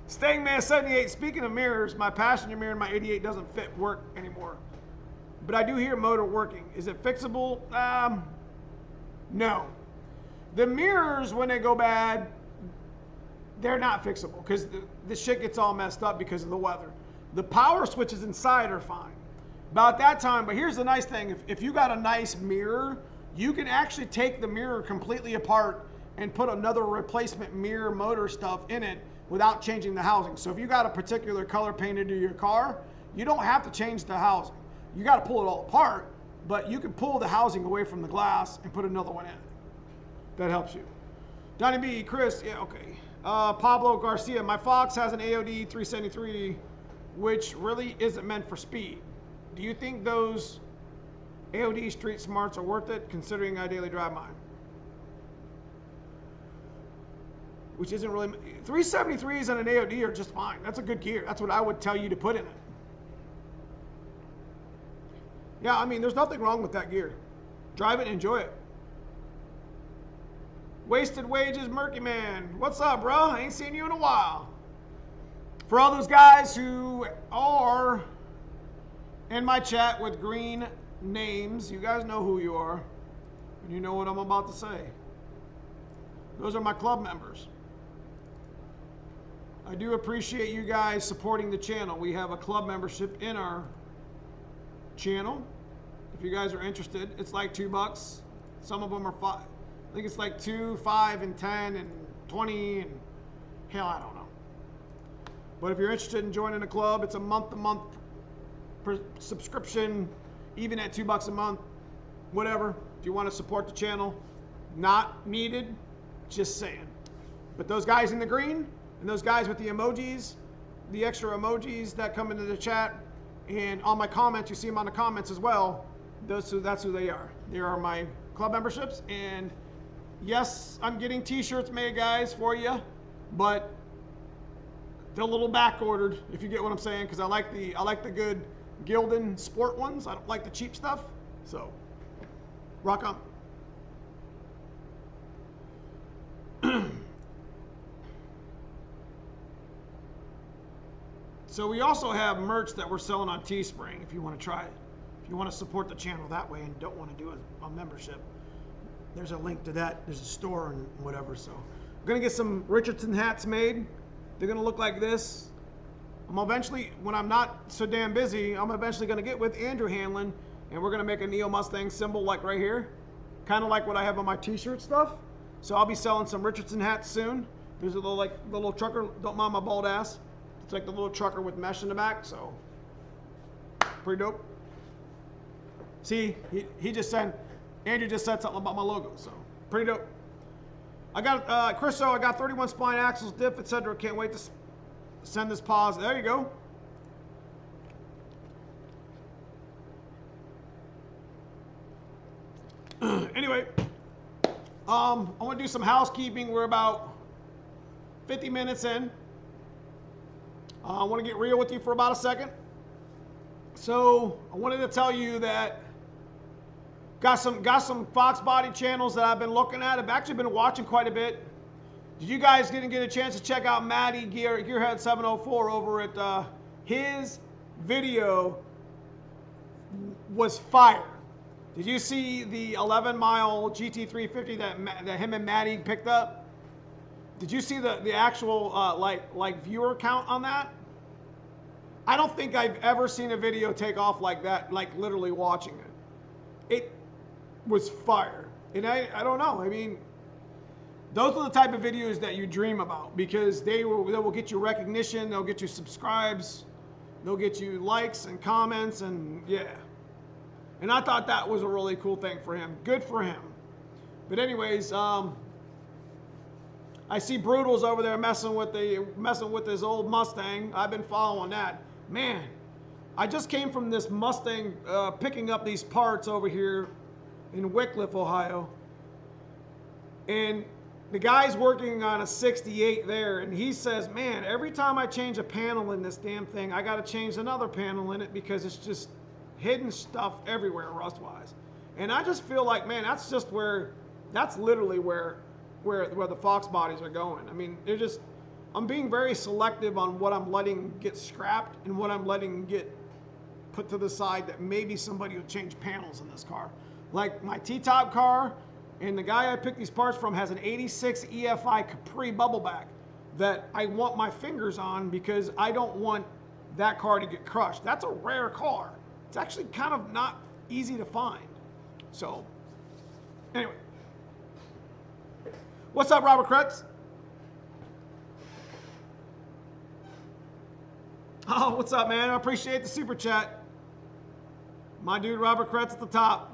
Stangman78, speaking of mirrors, my passenger mirror in my 88 doesn't work anymore. But I do hear motor working. Is it fixable? No. The mirrors, when they go bad, they're not fixable because the shit gets all messed up because of the weather. The power switches inside are fine. About that time, but here's the nice thing. If you got a nice mirror, you can actually take the mirror completely apart and put another replacement mirror motor stuff in it without changing the housing. So if you got a particular color painted to your car, you don't have to change the housing. You got to pull it all apart, but you can pull the housing away from the glass and put another one in. That helps you. Donnie B, Chris, yeah, okay. Pablo Garcia, my Fox has an AOD 373, which really isn't meant for speed. Do you think those AOD street smarts are worth it, considering I daily drive mine? Which isn't really... 373s and an AOD are just fine. That's a good gear. That's what I would tell you to put in it. Yeah, I mean, there's nothing wrong with that gear. Drive it and enjoy it. Wasted Wages, Murky Man. What's up, bro? I ain't seen you in a while. For all those guys who are in my chat with green names, you guys know who you are. And you know what I'm about to say. Those are my club members. I do appreciate you guys supporting the channel. We have a club membership in our channel. If you guys are interested, it's like $2. Some of them are 5. I think it's like 2, 5, and 10, and 20, and hell, I don't know. But if you're interested in joining the club, it's a month-to-month subscription, even at $2 a month, whatever. If you want to support the channel, not needed, just saying. But those guys in the green, and those guys with the emojis, the extra emojis that come into the chat, and on my comments, you see them on the comments as well, that's who they are. They are my club memberships, and yes, I'm getting t-shirts made, guys, for you, but they're a little back ordered, if you get what I'm saying, because I like the good Gildan sport ones. I don't like the cheap stuff, so rock on. So we also have merch that we're selling on Teespring if you want to try it. If you want to support the channel that way and don't want to do a membership, there's a link to that. There's a store and whatever. So I'm going to get some Richardson hats made. They're going to look like this. I'm eventually, when I'm not so damn busy, I'm eventually going to get with Andrew Hanlon and we're going to make a Neo Mustang symbol like right here. Kind of like what I have on my t-shirt stuff. So I'll be selling some Richardson hats soon. There's a little trucker, don't mind my bald ass. It's like the little trucker with mesh in the back, so pretty dope. See, he just said, Andrew just said something about my logo, so pretty dope. I got, Chris, so I got 31 spline axles, diff, etc. Can't wait to send this pause. There you go. Anyway, I want to do some housekeeping. We're about 50 minutes in. I want to get real with you for about a second. So I wanted to tell you that Got some Fox body channels that I've been looking at. I've actually been watching quite a bit. Did you guys didn't get a chance to check out Matty Gearhead 704 over at his video was fire. Did you see the 11-mile GT350 that him and Matty picked up? Did you see the actual like viewer count on that? I don't think I've ever seen a video take off like that, like literally watching it. It was fire. And I don't know. I mean, those are the type of videos that you dream about because they will get you recognition, they'll get you subscribes, they'll get you likes and comments, and yeah. And I thought that was a really cool thing for him. Good for him. But anyways, I see Brutal's over there messing with his old Mustang. I've been following that. Man, I just came from this Mustang picking up these parts over here in Wickliffe, Ohio. And the guy's working on a 68 there, and he says, man, every time I change a panel in this damn thing, I got to change another panel in it because it's just hidden stuff everywhere rust-wise. And I just feel like, man, that's literally where the Fox bodies are going. I mean, I'm being very selective on what I'm letting get scrapped and what I'm letting get put to the side that maybe somebody will change panels in this car. Like my T-top car, and the guy I picked these parts from has an 86 EFI Capri bubbleback that I want my fingers on because I don't want that car to get crushed. That's a rare car. It's actually kind of not easy to find. So, anyway. What's up, Robert Kretz? Oh, what's up, man? I appreciate the super chat. My dude, Robert Kretz at the top.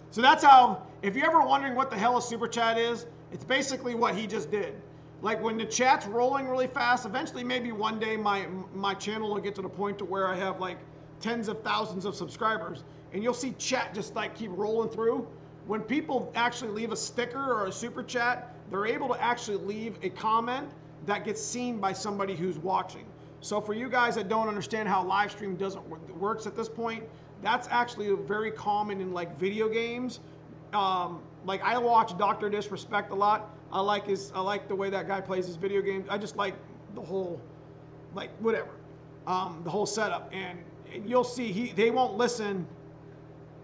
So that's how, if you're ever wondering what the hell a super chat is, it's basically what he just did. Like when the chat's rolling really fast, eventually maybe one day my channel will get to the point to where I have like tens of thousands of subscribers, and you'll see chat just like keep rolling through. When people actually leave a sticker or a super chat, they're able to actually leave a comment that gets seen by somebody who's watching. So for you guys that don't understand how live stream works at this point, that's actually very common in like video games. Like I watch Dr. Disrespect a lot. I like the way that guy plays his video games. I just like the whole, like whatever, the whole setup. And you'll see they won't listen.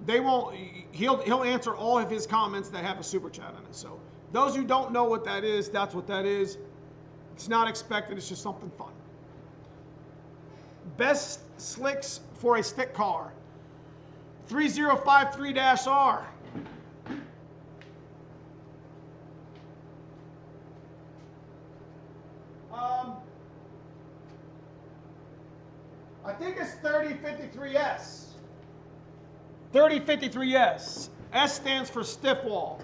He'll answer all of his comments that have a super chat in it. So those who don't know what that is, that's what that is. It's not expected. It's just something fun. Best slicks for a stick car. 3053-R. I think it's 3053S. 3053S. S stands for stiff wall.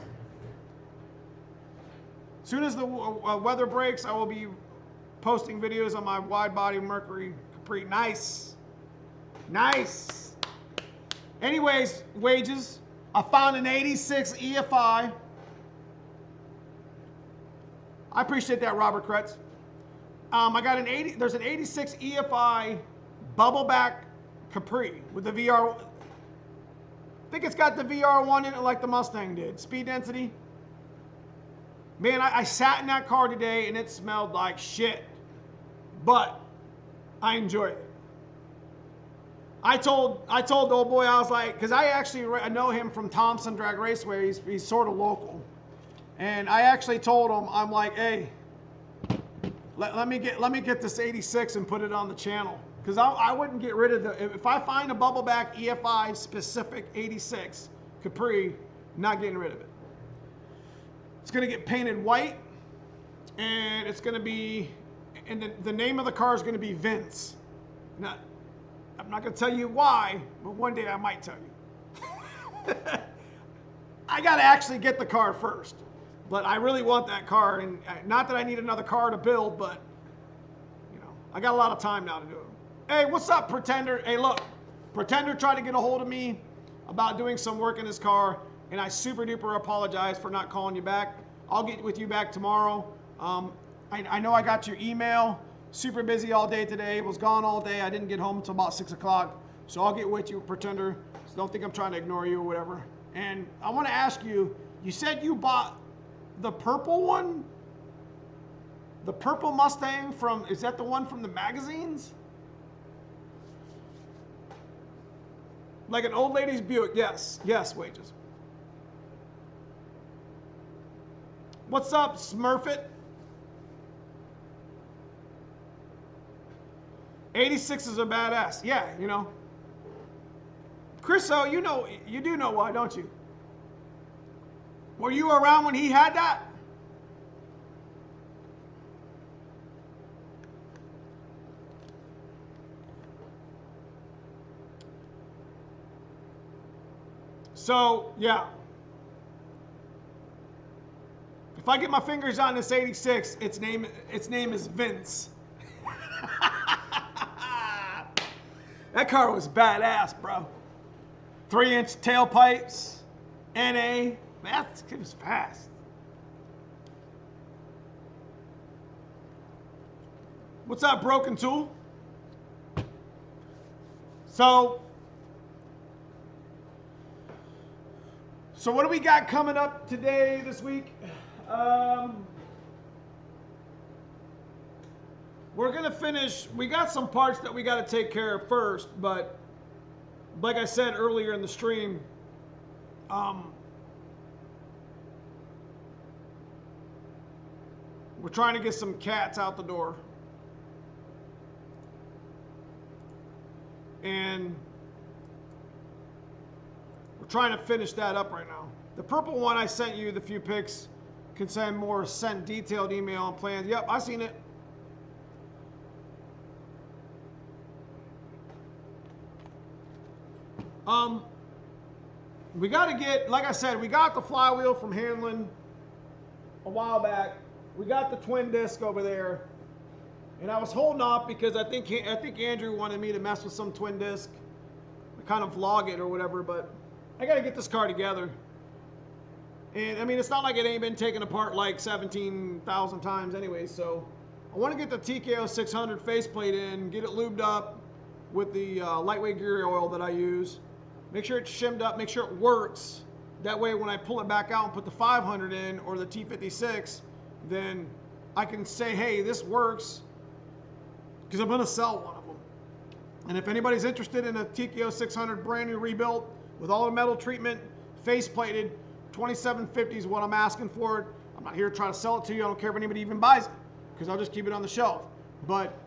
As soon as the weather breaks, I will be posting videos on my wide body Mercury Capri. Nice. Nice. Anyways, wages. I found an 86 EFI. I appreciate that, Robert Kretz. I got there's an 86 EFI bubbleback Capri with the VR. I think it's got the VR1 in it like the Mustang did. Speed density. Man, I sat in that car today and it smelled like shit. But I enjoyed it. I told the old boy, I was like, because I know him from Thompson Drag Raceway. He's sort of local. And I actually told him, I'm like, hey, let me get this 86 and put it on the channel. Because I wouldn't get rid of if I find a bubbleback EFI specific 86 Capri, not getting rid of it. It's going to get painted white, and it's going to be, and the name of the car is going to be Vince. Now, I'm not going to tell you why, but one day I might tell you. I got to actually get the car first, but I really want that car, and not that I need another car to build, but you know, I got a lot of time now to do it. Hey, what's up, Pretender? Hey, look, Pretender tried to get a hold of me about doing some work in his car, and I super duper apologize for not calling you back. I'll get with you back tomorrow. I know I got your email. Super busy all day today. Was gone all day. I didn't get home until about 6 o'clock. So I'll get with you, pretender. So don't think I'm trying to ignore you or whatever. And I want to ask you, you said you bought the purple one? The purple Mustang from, is that the one from the magazines? Like an old lady's Buick. Yes, yes, Wages. What's up, Smurfit? 86 is a badass. Yeah, you know. Chris, so you know, you do know why, don't you? Were you around when he had that? So, yeah. If I get my fingers on this 86, its name is Vince. That car was badass, bro. 3-inch tailpipes, NA. It was fast. What's up, Broken Tool? So what do we got coming up today, this week? We're going to finish. We got some parts that we got to take care of first, but like I said earlier in the stream, we're trying to get some cats out the door. And we're trying to finish that up right now. The purple one I sent you, the few pics, can send more sent detailed email and plans. Yep, I seen it. We got to get, like I said, we got the flywheel from Hanlon a while back. We got the twin disc over there, and I was holding off because I think Andrew wanted me to mess with some twin disc, kind of vlog it or whatever. But I got to get this car together, and I mean it's not like it ain't been taken apart like 17,000 times anyway. So I want to get the TKO 600 faceplate in, get it lubed up with the lightweight gear oil that I use. Make sure it's shimmed up, make sure it works. That way when I pull it back out and put the 500 in or the T56, then I can say, hey, this works, because I'm going to sell one of them. And if anybody's interested in a TKO 600 brand new rebuilt with all the metal treatment, face plated, 2750 is what I'm asking for it. I'm not here to try to sell it to you. I don't care if anybody even buys it, because I'll just keep it on the shelf. But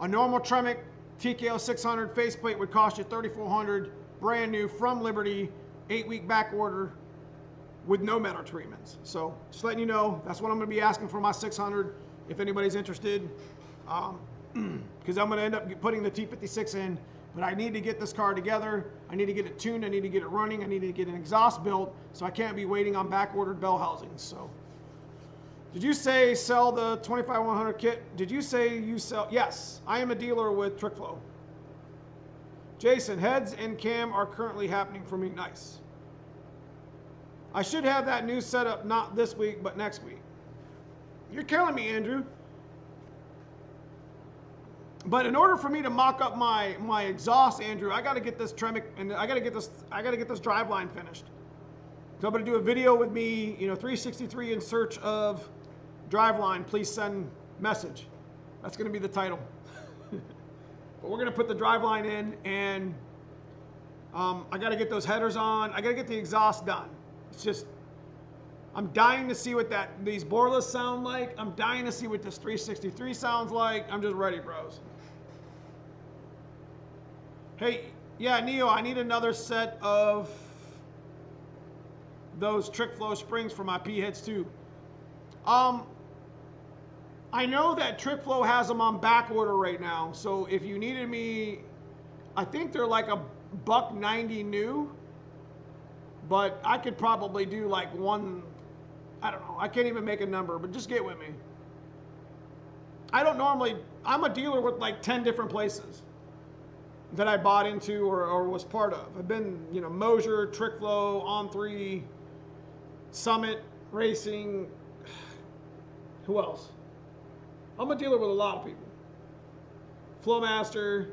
a normal Tremec TKO 600 faceplate would cost you $3,400, brand new from Liberty, 8-week back order with no metal treatments. So just letting you know, that's what I'm going to be asking for my 600 if anybody's interested, because I'm going to end up putting the T56 in. But I need to get this car together. I need to get it tuned. I need to get it running. I need to get an exhaust built, so I can't be waiting on back ordered bell housings. So did you say sell the 25100 kit? Did you say you sell? Yes, I am a dealer with TrickFlow. Jason, heads and cam are currently happening for me. Nice. I should have that new setup not this week, but next week. You're killing me, Andrew. But in order for me to mock up my exhaust, Andrew, I got to get this Tremec, and I got to get this driveline finished. So I'm going to do a video with me, 363 in search of driveline. Please send message. That's going to be the title. But we're going to put the driveline in, and I got to get those headers on. I got to get the exhaust done. It's just, I'm dying to see what these boreless sound like. I'm dying to see what this 363 sounds like. I'm just ready, bros. Hey, yeah, Neo, I need another set of those TrickFlow springs for my P-heads too. I know that TrickFlow has them on back order right now. So if you needed me, I think they're like $190 new, but I could probably do like one, I don't know. I can't even make a number, but just get with me. I'm a dealer with like 10 different places that I bought into or was part of. I've been, Mosier, TrickFlow, On3, Summit Racing. Who else? I'm a dealer with a lot of people. Flowmaster.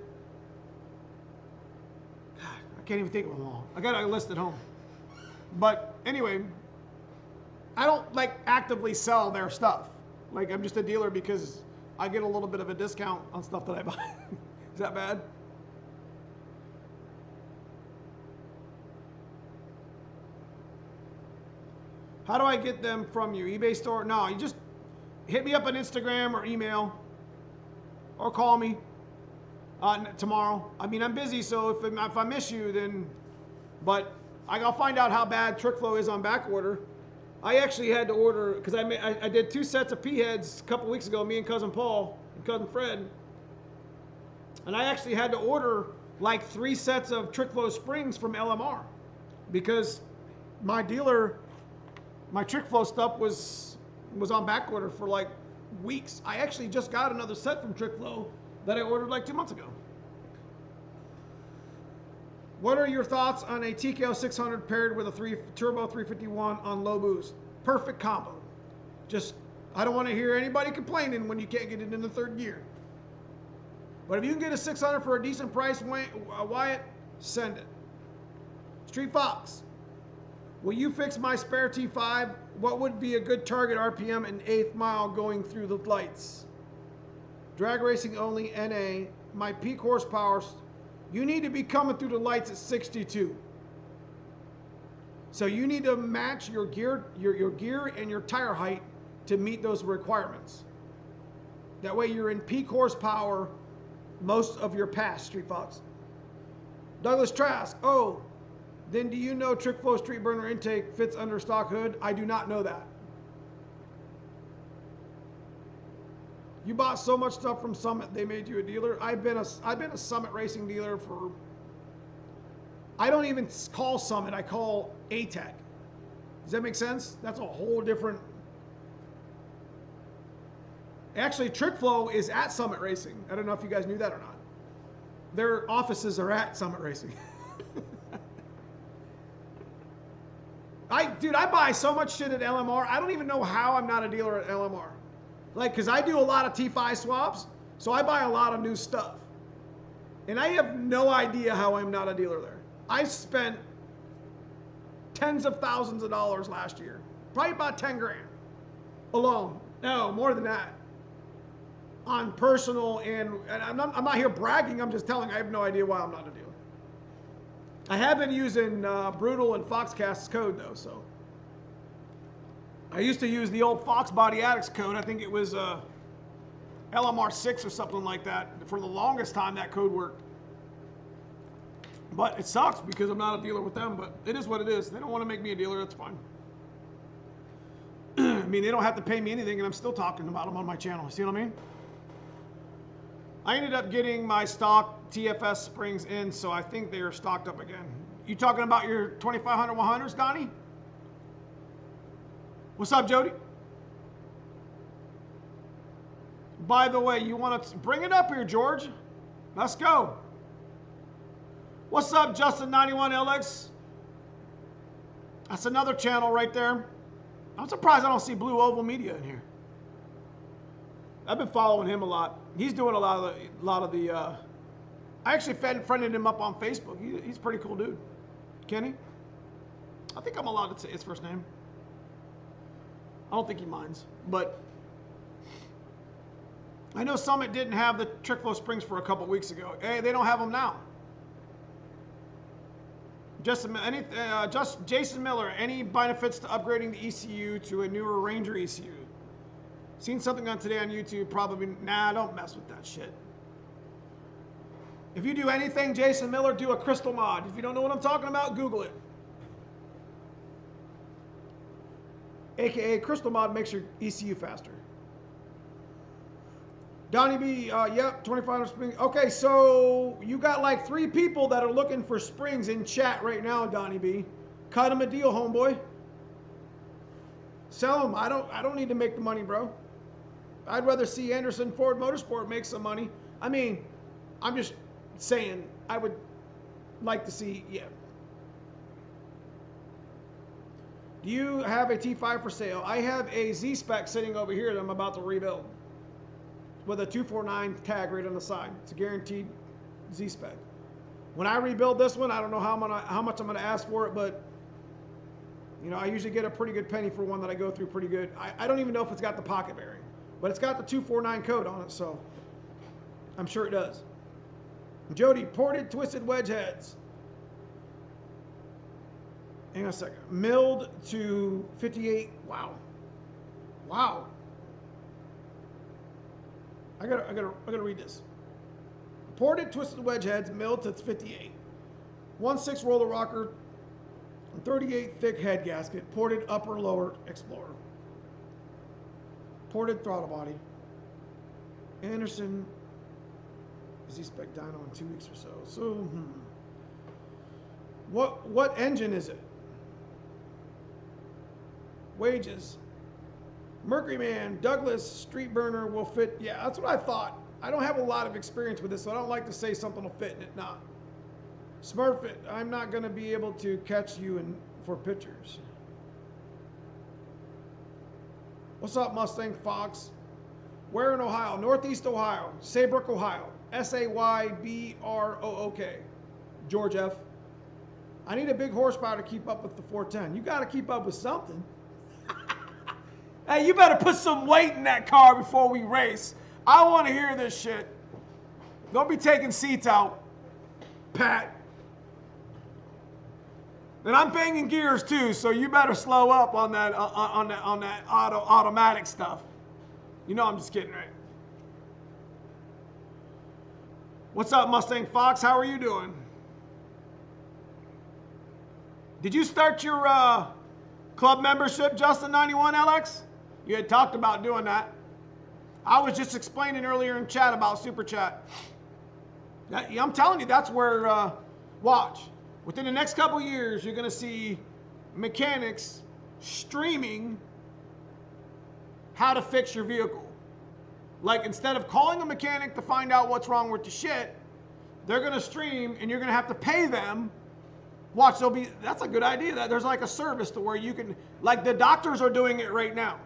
can't even think of them all. I got a list at home. But anyway, I don't like actively sell their stuff. Like I'm just a dealer because I get a little bit of a discount on stuff that I buy. Is that bad? How do I get them from you? eBay store? No, you just hit me up on Instagram or email or call me tomorrow. I mean, I'm busy, so if I miss you, then, but I'll find out how bad trick flow is on back order. I actually had to order, because I did 2 sets of P-heads a couple weeks ago, me and Cousin Paul and Cousin Fred. And I actually had to order like 3 sets of trick flow springs from LMR because my dealer, my trick flow stuff was on back order for like weeks. I actually just got another set from Trick Flow that I ordered like 2 months ago. What are your thoughts on a TKO 600 paired with a turbo 351 on low boost? Perfect combo. Just, I don't want to hear anybody complaining when you can't get it in the 3rd gear. But if you can get a 600 for a decent price, Wyatt, send it. Street Fox, will you fix my spare T5? What would be a good target RPM in 8th mile going through the lights? Drag racing only, NA. My peak horsepower, you need to be coming through the lights at 62. So you need to match your gear, your gear and your tire height to meet those requirements. That way you're in peak horsepower most of your pass, Street Fox. Douglas Trask, oh, then do you know Trick Flow Street Burner intake fits under stock hood? I do not know that. You bought so much stuff from Summit, they made you a dealer. I've been a Summit racing dealer for, I don't even call Summit, I call ATEC. Does that make sense? That's a whole different. Actually, Trick Flow is at Summit Racing. I don't know if you guys knew that or not. Their offices are at Summit Racing. Dude, I buy so much shit at LMR. I don't even know how I'm not a dealer at LMR. Like, because I do a lot of T5 swaps, so I buy a lot of new stuff. And I have no idea how I'm not a dealer there. I spent tens of thousands of dollars last year. Probably about 10 grand alone. No, more than that. On personal, and I'm not here bragging, I'm just telling, I have no idea why I'm not a dealer. I have been using Brutal and Foxcast's code though, so. I used to use the old Fox Body Addicts code. I think it was LMR6 or something like that. For the longest time, that code worked. But it sucks because I'm not a dealer with them, but it is what it is. They don't want to make me a dealer, that's fine. I mean, they don't have to pay me anything, and I'm still talking about them on my channel. See what I mean? I ended up getting my stock Tfs Springs in, so I think they are stocked up again. You talking about your 2500 100s, Donnie? What's up, Jody? By the way, you want to bring it up here, George? Let's go. What's up, Justin91LX? That's another channel right there. I'm surprised I don't see Blue Oval Media in here. I've been following him a lot. He's doing a lot of the. I actually friended him up on Facebook. He's a pretty cool dude. Kenny? I think I'm allowed to say his first name. I don't think he minds, but I know Summit didn't have the Trick Flow Springs for a couple weeks ago. Hey, they don't have them now. Jason Miller, any benefits to upgrading the ECU to a newer Ranger ECU? Seen something on today on YouTube, probably, nah, don't mess with that shit. If you do anything, Jason Miller, do a crystal mod. If you don't know what I'm talking about, Google it. AKA crystal mod makes your ECU faster. Donnie B, yep, 2500 springs. Okay, so you got like 3 people that are looking for springs in chat right now, Donnie B. Cut them a deal, homeboy. Sell them. I don't need to make the money, bro. I'd rather see Anderson Ford Motorsport make some money. I mean, I'm just saying, I would like to see, yeah. Do you have a T5 for sale? I have a Z-Spec sitting over here that I'm about to rebuild with a 249 tag right on the side. It's a guaranteed Z-Spec. When I rebuild this one, I don't know how much I'm gonna ask for it, but you know, I usually get a pretty good penny for one that I go through pretty good. I don't even know if it's got the pocket bearing, but it's got the 249 code on it, so I'm sure it does. Jody, ported twisted wedge heads. Hang on a second. Milled to 58. Wow. Wow. I gotta read this. Ported twisted wedge heads, milled to 58. 1/6 roller rocker, 38 thick head gasket, ported upper lower Explorer. Ported throttle body. Anderson Z-Spec dyno in 2 weeks or so. So, what engine is it? Wages. Mercury Man, Douglas, street burner will fit. Yeah, that's what I thought. I don't have a lot of experience with this, so I don't like to say something will fit and it not. Smurfit, I'm not going to be able to catch you for pictures. What's up, Mustang Fox? Where in Ohio? Northeast Ohio. Saybrook, Ohio. Saybrook. George F. I need a big horsepower to keep up with the 410. You got to keep up with something. Hey, you better put some weight in that car before we race. I want to hear this shit. Don't be taking seats out, Pat. And I'm banging gears too, so you better slow up on that automatic stuff. You know I'm just kidding, right? What's up, Mustang Fox? How are you doing? Did you start your club membership, Justin91LX? You had talked about doing that. I was just explaining earlier in chat about Super Chat. I'm telling you, that's where, watch. Within the next couple years, you're going to see mechanics streaming how to fix your vehicle. Like, instead of calling a mechanic to find out what's wrong with the shit, they're going to stream and you're going to have to pay them. Watch, that's a good idea. That there's like a service to where you can, like the doctors are doing it right now,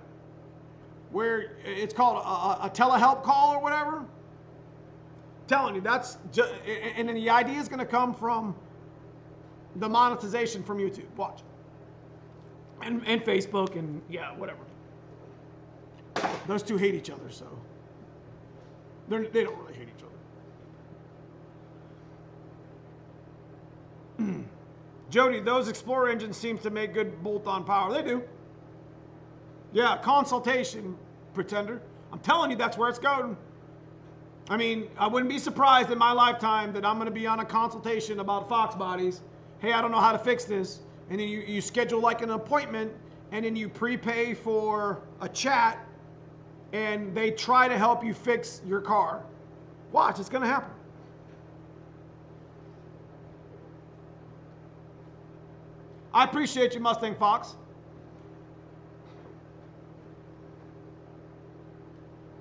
where it's called a telehelp call or whatever. Telling you, that's just, and then the idea is going to come from the monetization from YouTube. Watch. And Facebook and yeah, whatever. Those two hate each other, so they don't really hate each other. Jody, those Explorer engines seem to make good bolt-on power. They do. Yeah, consultation, pretender. I'm telling you, that's where it's going. I mean, I wouldn't be surprised in my lifetime that I'm going to be on a consultation about Fox bodies. Hey, I don't know how to fix this. And then you schedule like an appointment, and then you prepay for a chat, and they try to help you fix your car. Watch, it's going to happen. I appreciate you, Mustang Fox.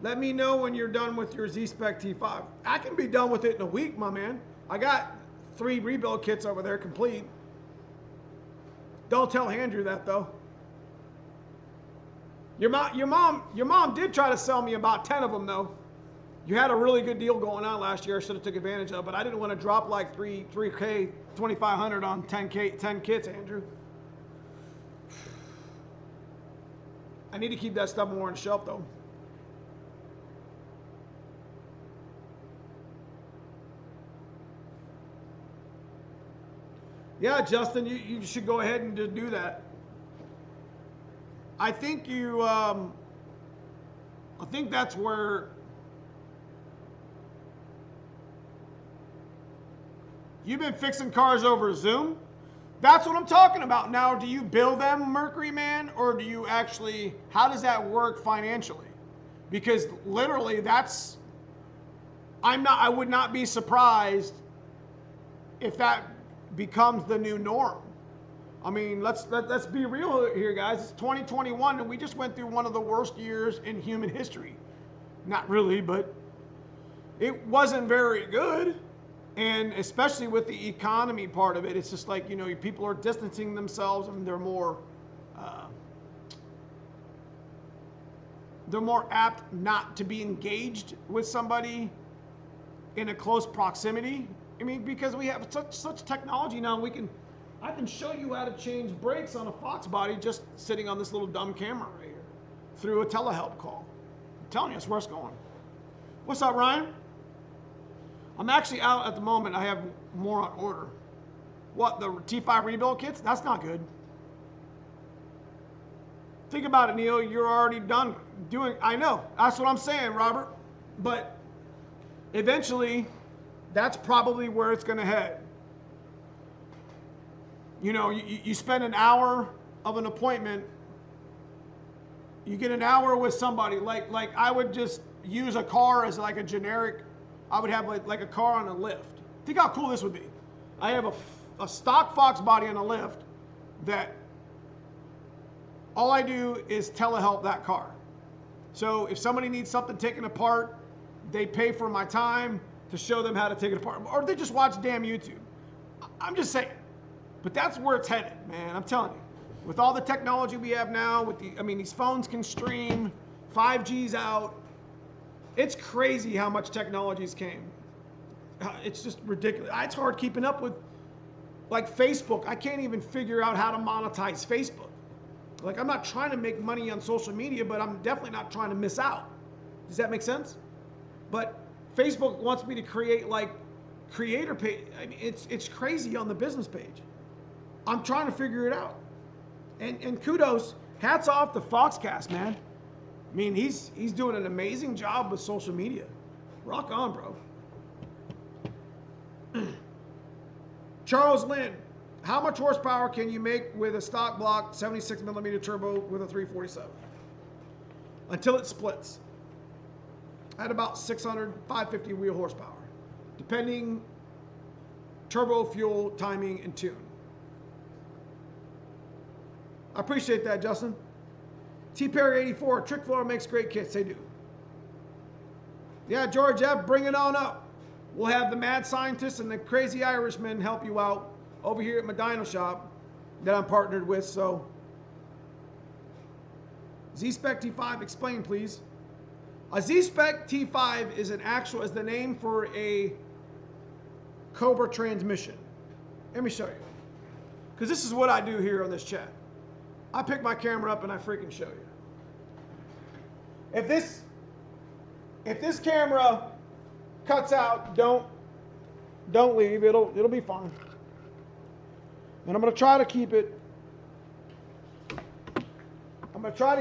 Let me know when you're done with your Z-Spec T5. I can be done with it in a week, my man. I got 3 rebuild kits over there complete. Don't tell Andrew that, though. Your mom did try to sell me about 10 of them, though. You had a really good deal going on last year. I should have took advantage of, but I didn't want to drop like 3K, 2,500 on 10 kits, Andrew. I need to keep that stuff more on the shelf, though. Yeah, Justin, you should go ahead and just do that. I think I think that's where you've been fixing cars over Zoom. That's what I'm talking about. Now, do you bill them, Mercury Man, or do you actually, how does that work financially? Because literally I would not be surprised if that becomes the new norm. I mean, let's be real here, guys. It's 2021, and we just went through one of the worst years in human history. Not really, but it wasn't very good. And especially with the economy part of it, it's just like, you know, people are distancing themselves and they're more apt not to be engaged with somebody in a close proximity. I mean, because we have such technology now, I can show you how to change brakes on a Fox body just sitting on this little dumb camera right here through a telehelp call. I'm telling you, it's where it's going. What's up, Ryan? I'm actually out at the moment. I have more on order. What, the T5 rebuild kits? That's not good. Think about it, Neil. You're already done doing. I know. That's what I'm saying, Robert. But eventually, that's probably where it's going to head. You know, you spend an hour of an appointment. You get an hour with somebody. Like I would just use a car as like a generic. I would have like a car on a lift. Think how cool this would be. I have a stock Fox body on a lift that all I do is telehelp that car. So if somebody needs something taken apart, they pay for my time to show them how to take it apart. Or they just watch damn YouTube. I'm just saying. But that's where it's headed, man. I'm telling you. With all the technology we have now, these phones can stream, 5G's out. It's crazy how much technology's came. It's just ridiculous. It's hard keeping up with, like, Facebook. I can't even figure out how to monetize Facebook. Like, I'm not trying to make money on social media, but I'm definitely not trying to miss out. Does that make sense? But Facebook wants me to create, like, creator page. I mean, it's crazy on the business page. I'm trying to figure it out. And kudos, hats off to Foxcast, man. I mean, he's doing an amazing job with social media. Rock on, bro. Charles Lynn, how much horsepower can you make with a stock block 76 millimeter turbo with a 347? Until it splits. At about 600, 550 wheel horsepower. Depending turbo, fuel, timing, and tune. I appreciate that, Justin. T Perry 84, Trick Floor makes great kits. They do. Yeah, George F., bring it on up. We'll have the mad scientist and the crazy Irishman help you out over here at my dyno shop that I'm partnered with. So, Z-Spec T5, explain please. A Z-Spec T5 is the name for a Cobra transmission. Let me show you. Because this is what I do here on this chat. I pick my camera up and I freaking show you. If this camera cuts out, don't leave. It'll be fine. And I'm gonna try to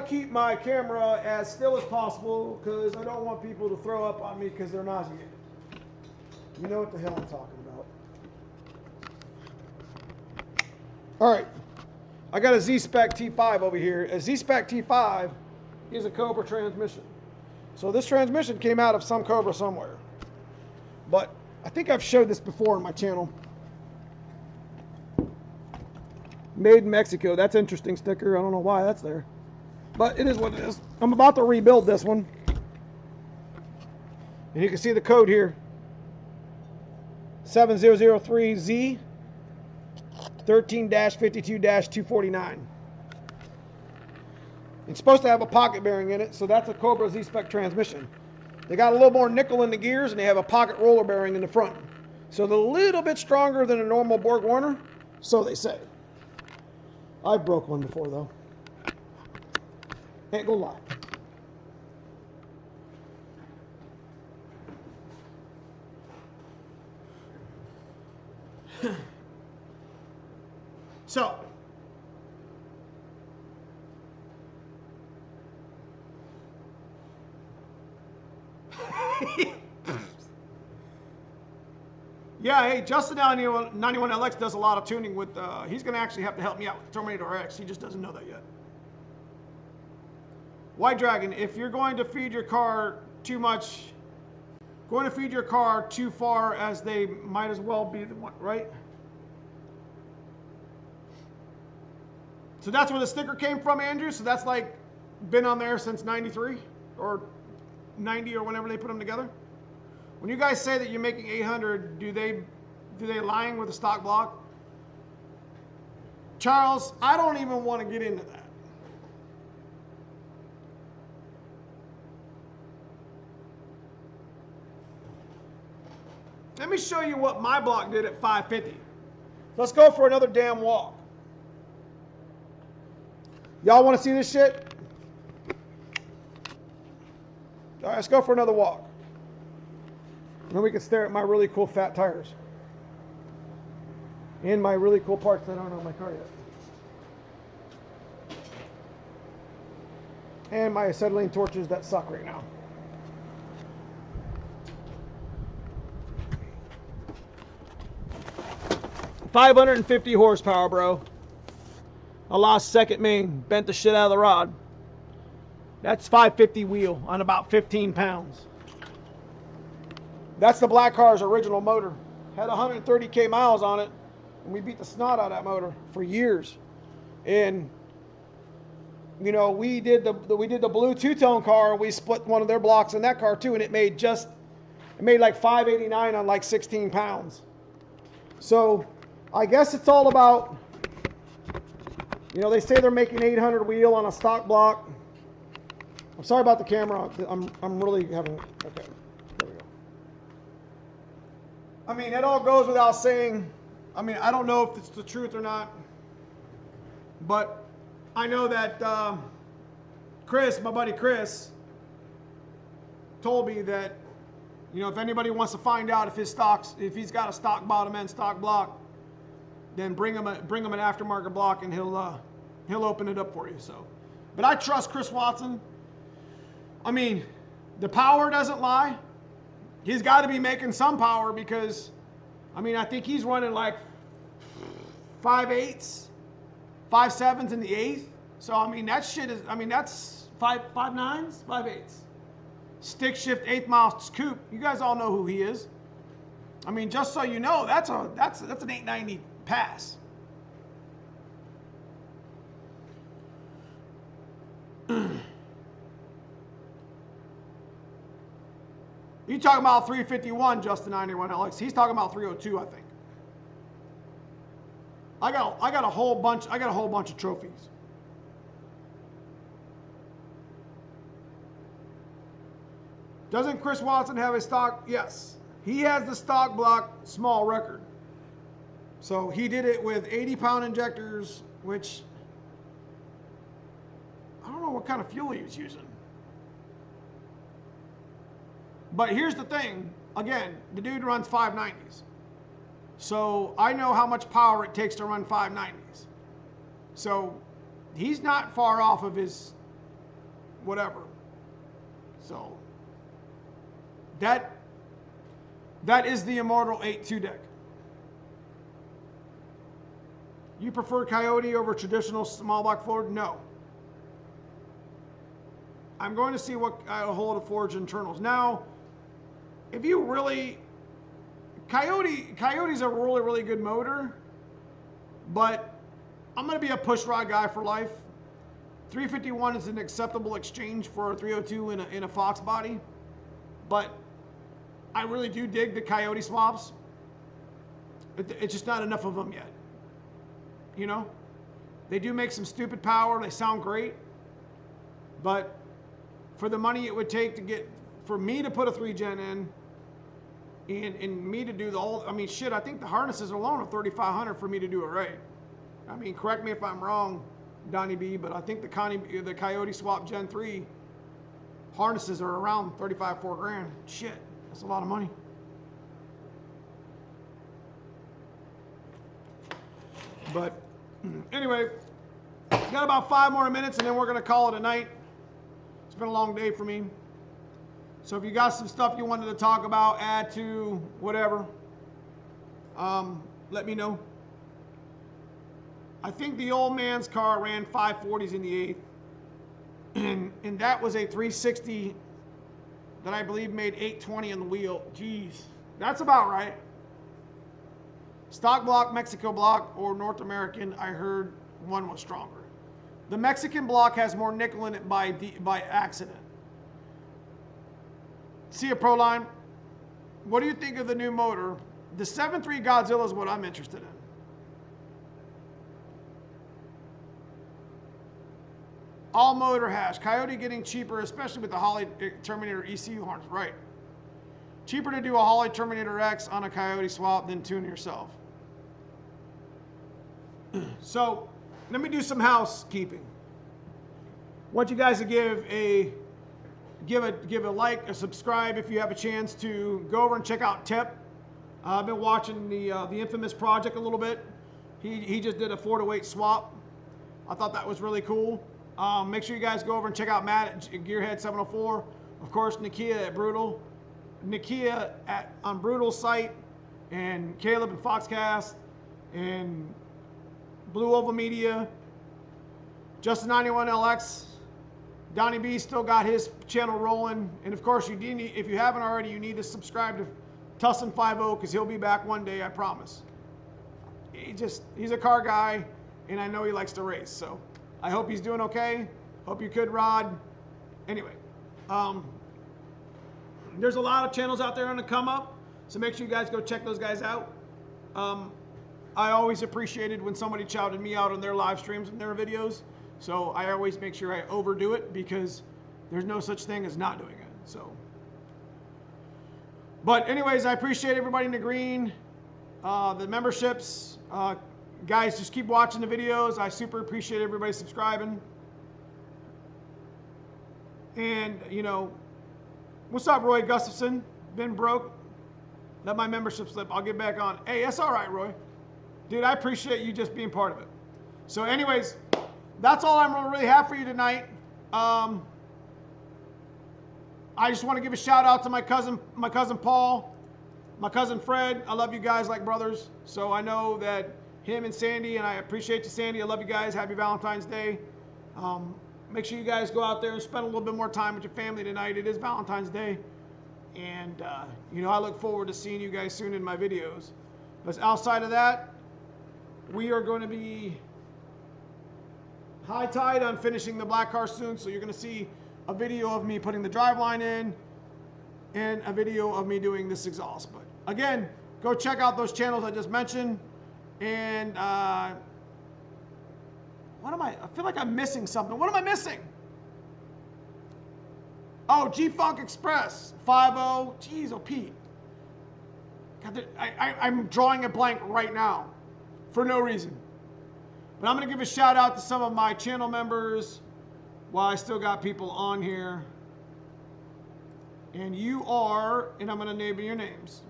keep my camera as still as possible because I don't want people to throw up on me because they're nauseated. You know what the hell I'm talking about. All right. I got a Z-Spec T5 over here. A Z-Spec T5 is a Cobra transmission. So this transmission came out of some Cobra somewhere. But I think I've showed this before on my channel. Made in Mexico. That's an interesting sticker. I don't know why that's there. But it is what it is. I'm about to rebuild this one. And you can see the code here. 7003Z 13-52-249. It's supposed to have a pocket bearing in it, so that's a Cobra Z-Spec transmission. They got a little more nickel in the gears, and they have a pocket roller bearing in the front. So they're a little bit stronger than a normal Borg Warner, so they say. I broke one before, though. Ain't gonna lie. So, yeah, hey, Justin 91LX does a lot of tuning with, he's going to actually have to help me out with Terminator X. He just doesn't know that yet. White Dragon, if you're going to feed your car too much, going to feed your car too far as they might as well be the one, right? So that's where the sticker came from, Andrew. So that's like been on there since 93 or 90 or whenever they put them together. When you guys say that you're making 800, do they lying with a stock block? Charles, I don't even want to get into that. Let me show you what my block did at 550. Let's go for another damn walk. Y'all want to see this shit? All right, let's go for another walk. And then we can stare at my really cool fat tires. And my really cool parts that aren't on my car yet. And my acetylene torches that suck right now. $550 horsepower, bro. I lost second main, bent the shit out of the rod. That's 550 wheel on about 15 pounds. That's the black car's original motor. Had 130K miles on it, and we beat the snot out of that motor for years. And you know, we did the blue two-tone car. We split one of their blocks in that car too, and it made like 589 on like 16 pounds. So I guess it's all about, you know, they say they're making 800 wheel on a stock block. I'm sorry about the camera. I'm really having, okay, there we go. I mean, it all goes without saying. I mean, I don't know if it's the truth or not, but I know that Chris, my buddy Chris, told me that, you know, if anybody wants to find out if if he's got a stock bottom end, stock block, then bring him an aftermarket block and he'll open it up for you. So, but I trust Chris Watson. I mean, the power doesn't lie. He's got to be making some power because, I mean, I think he's running like 5/8s, 5/7s in the eighth. So I mean that shit is, I mean that's 5/9s, 5/8s. Stick shift 8th mile coupe. You guys all know who he is. I mean, just so you know, that's an 890 pass. You talking about 351, Justin 91 Alex. He's talking about 302, I think. I got a whole bunch of trophies. Doesn't Chris Watson have a stock? Yes. He has the stock block small record. So he did it with 80-pound injectors, which I don't know what kind of fuel he was using. But here's the thing. Again, the dude runs 590s. So I know how much power it takes to run 590s. So he's not far off of his whatever. So that is the immortal 8.2 deck. You prefer Coyote over traditional small block Ford? No. I'm going to see what I'll hold of Ford's internals. Now, if you really, Coyote's a really, really good motor, but I'm going to be a push rod guy for life. 351 is an acceptable exchange for a 302 in a Fox body, but I really do dig the Coyote swaps. It's just not enough of them yet. You know, they do make some stupid power. They sound great, but for the money it would take to get, for me to put a 3-gen in, and me to do the whole, I mean, shit, I think the harnesses alone are $3,500 for me to do it right. I mean, correct me if I'm wrong, Donnie B, but I think the Coyote Swap Gen 3 harnesses are around $4 grand. Shit, that's a lot of money. But anyway, got about 5 more minutes and then we're going to call it a night. It's been a long day for me. So if you got some stuff you wanted to talk about, add to, whatever, let me know. I think the old man's car ran 540s in the 8th. And that was a 360 that I believe made 820 on the wheel. Jeez, that's about right. Stock block, Mexico block, or North American, I heard one was stronger. The Mexican block has more nickel in it by accident. See a Proline. What do you think of the new motor? The 7.3 Godzilla is what I'm interested in. All motor hash. Coyote getting cheaper, especially with the Holly Terminator ECU harness. Right. Cheaper to do a Holley Terminator X on a Coyote swap than tune yourself. So let me do some housekeeping. I want you guys to give a like, a subscribe if you have a chance to go over and check out Tep. I've been watching the infamous project a little bit. He just did a 4-to-8 swap. I thought that was really cool. Make sure you guys go over and check out Matt at Gearhead 704. Of course, Nakia at Brutal. Nakia on Brutal's site, and Caleb and Foxcast, and Blue Oval Media. Justin 91LX. Donnie B still got his channel rolling. And of course, if you haven't already, you need to subscribe to Tussin 50 because he'll be back one day, I promise. He's a car guy, and I know he likes to race. So I hope he's doing okay. Hope you could, Rod. Anyway, there's a lot of channels out there on the come up, so make sure you guys go check those guys out. I always appreciated when somebody shouted me out on their live streams and their videos. So I always make sure I overdo it because there's no such thing as not doing it. So, but anyways, I appreciate everybody in the green, the memberships. Guys, just keep watching the videos. I super appreciate everybody subscribing. And, you know, what's up, Roy Gustafson? Been broke. Let my membership slip. I'll get back on. Hey, that's all right, Roy. Dude, I appreciate you just being part of it. So anyways, that's all I'm going to really have for you tonight. I just want to give a shout out to my cousin Paul, my cousin Fred. I love you guys like brothers. So I know that him and Sandy, and I appreciate you, Sandy. I love you guys. Happy Valentine's Day. Make sure you guys go out there and spend a little bit more time with your family tonight. It is Valentine's Day. And, you know, I look forward to seeing you guys soon in my videos. But outside of that, we are going to be high tide on finishing the black car soon. So you're going to see a video of me putting the driveline in and a video of me doing this exhaust. But again, go check out those channels I just mentioned. And what am I feel like I'm missing something. What am I missing? Oh, G-Funk Express 50. Jeez, oh Pete. God, I'm drawing a blank right now for no reason. But I'm going to give a shout out to some of my channel members while I still got people on here. And you are, and I'm going to name your names.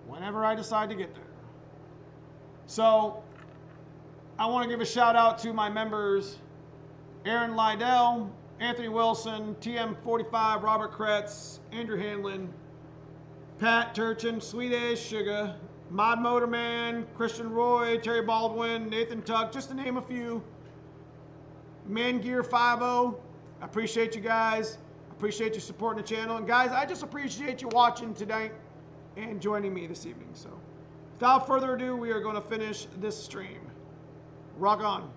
Whenever I decide to get there. So I want to give a shout out to my members, Aaron Lydell, Anthony Wilson, TM45, Robert Kretz, Andrew Hanlon, Pat Turchin, Sweet Ass Sugar, Mod Motorman, Christian Roy, Terry Baldwin, Nathan Tuck, just to name a few. Man Gear 50. I appreciate you guys. I appreciate you supporting the channel. And guys, I just appreciate you watching tonight and joining me this evening. So without further ado, we are going to finish this stream. Rock on.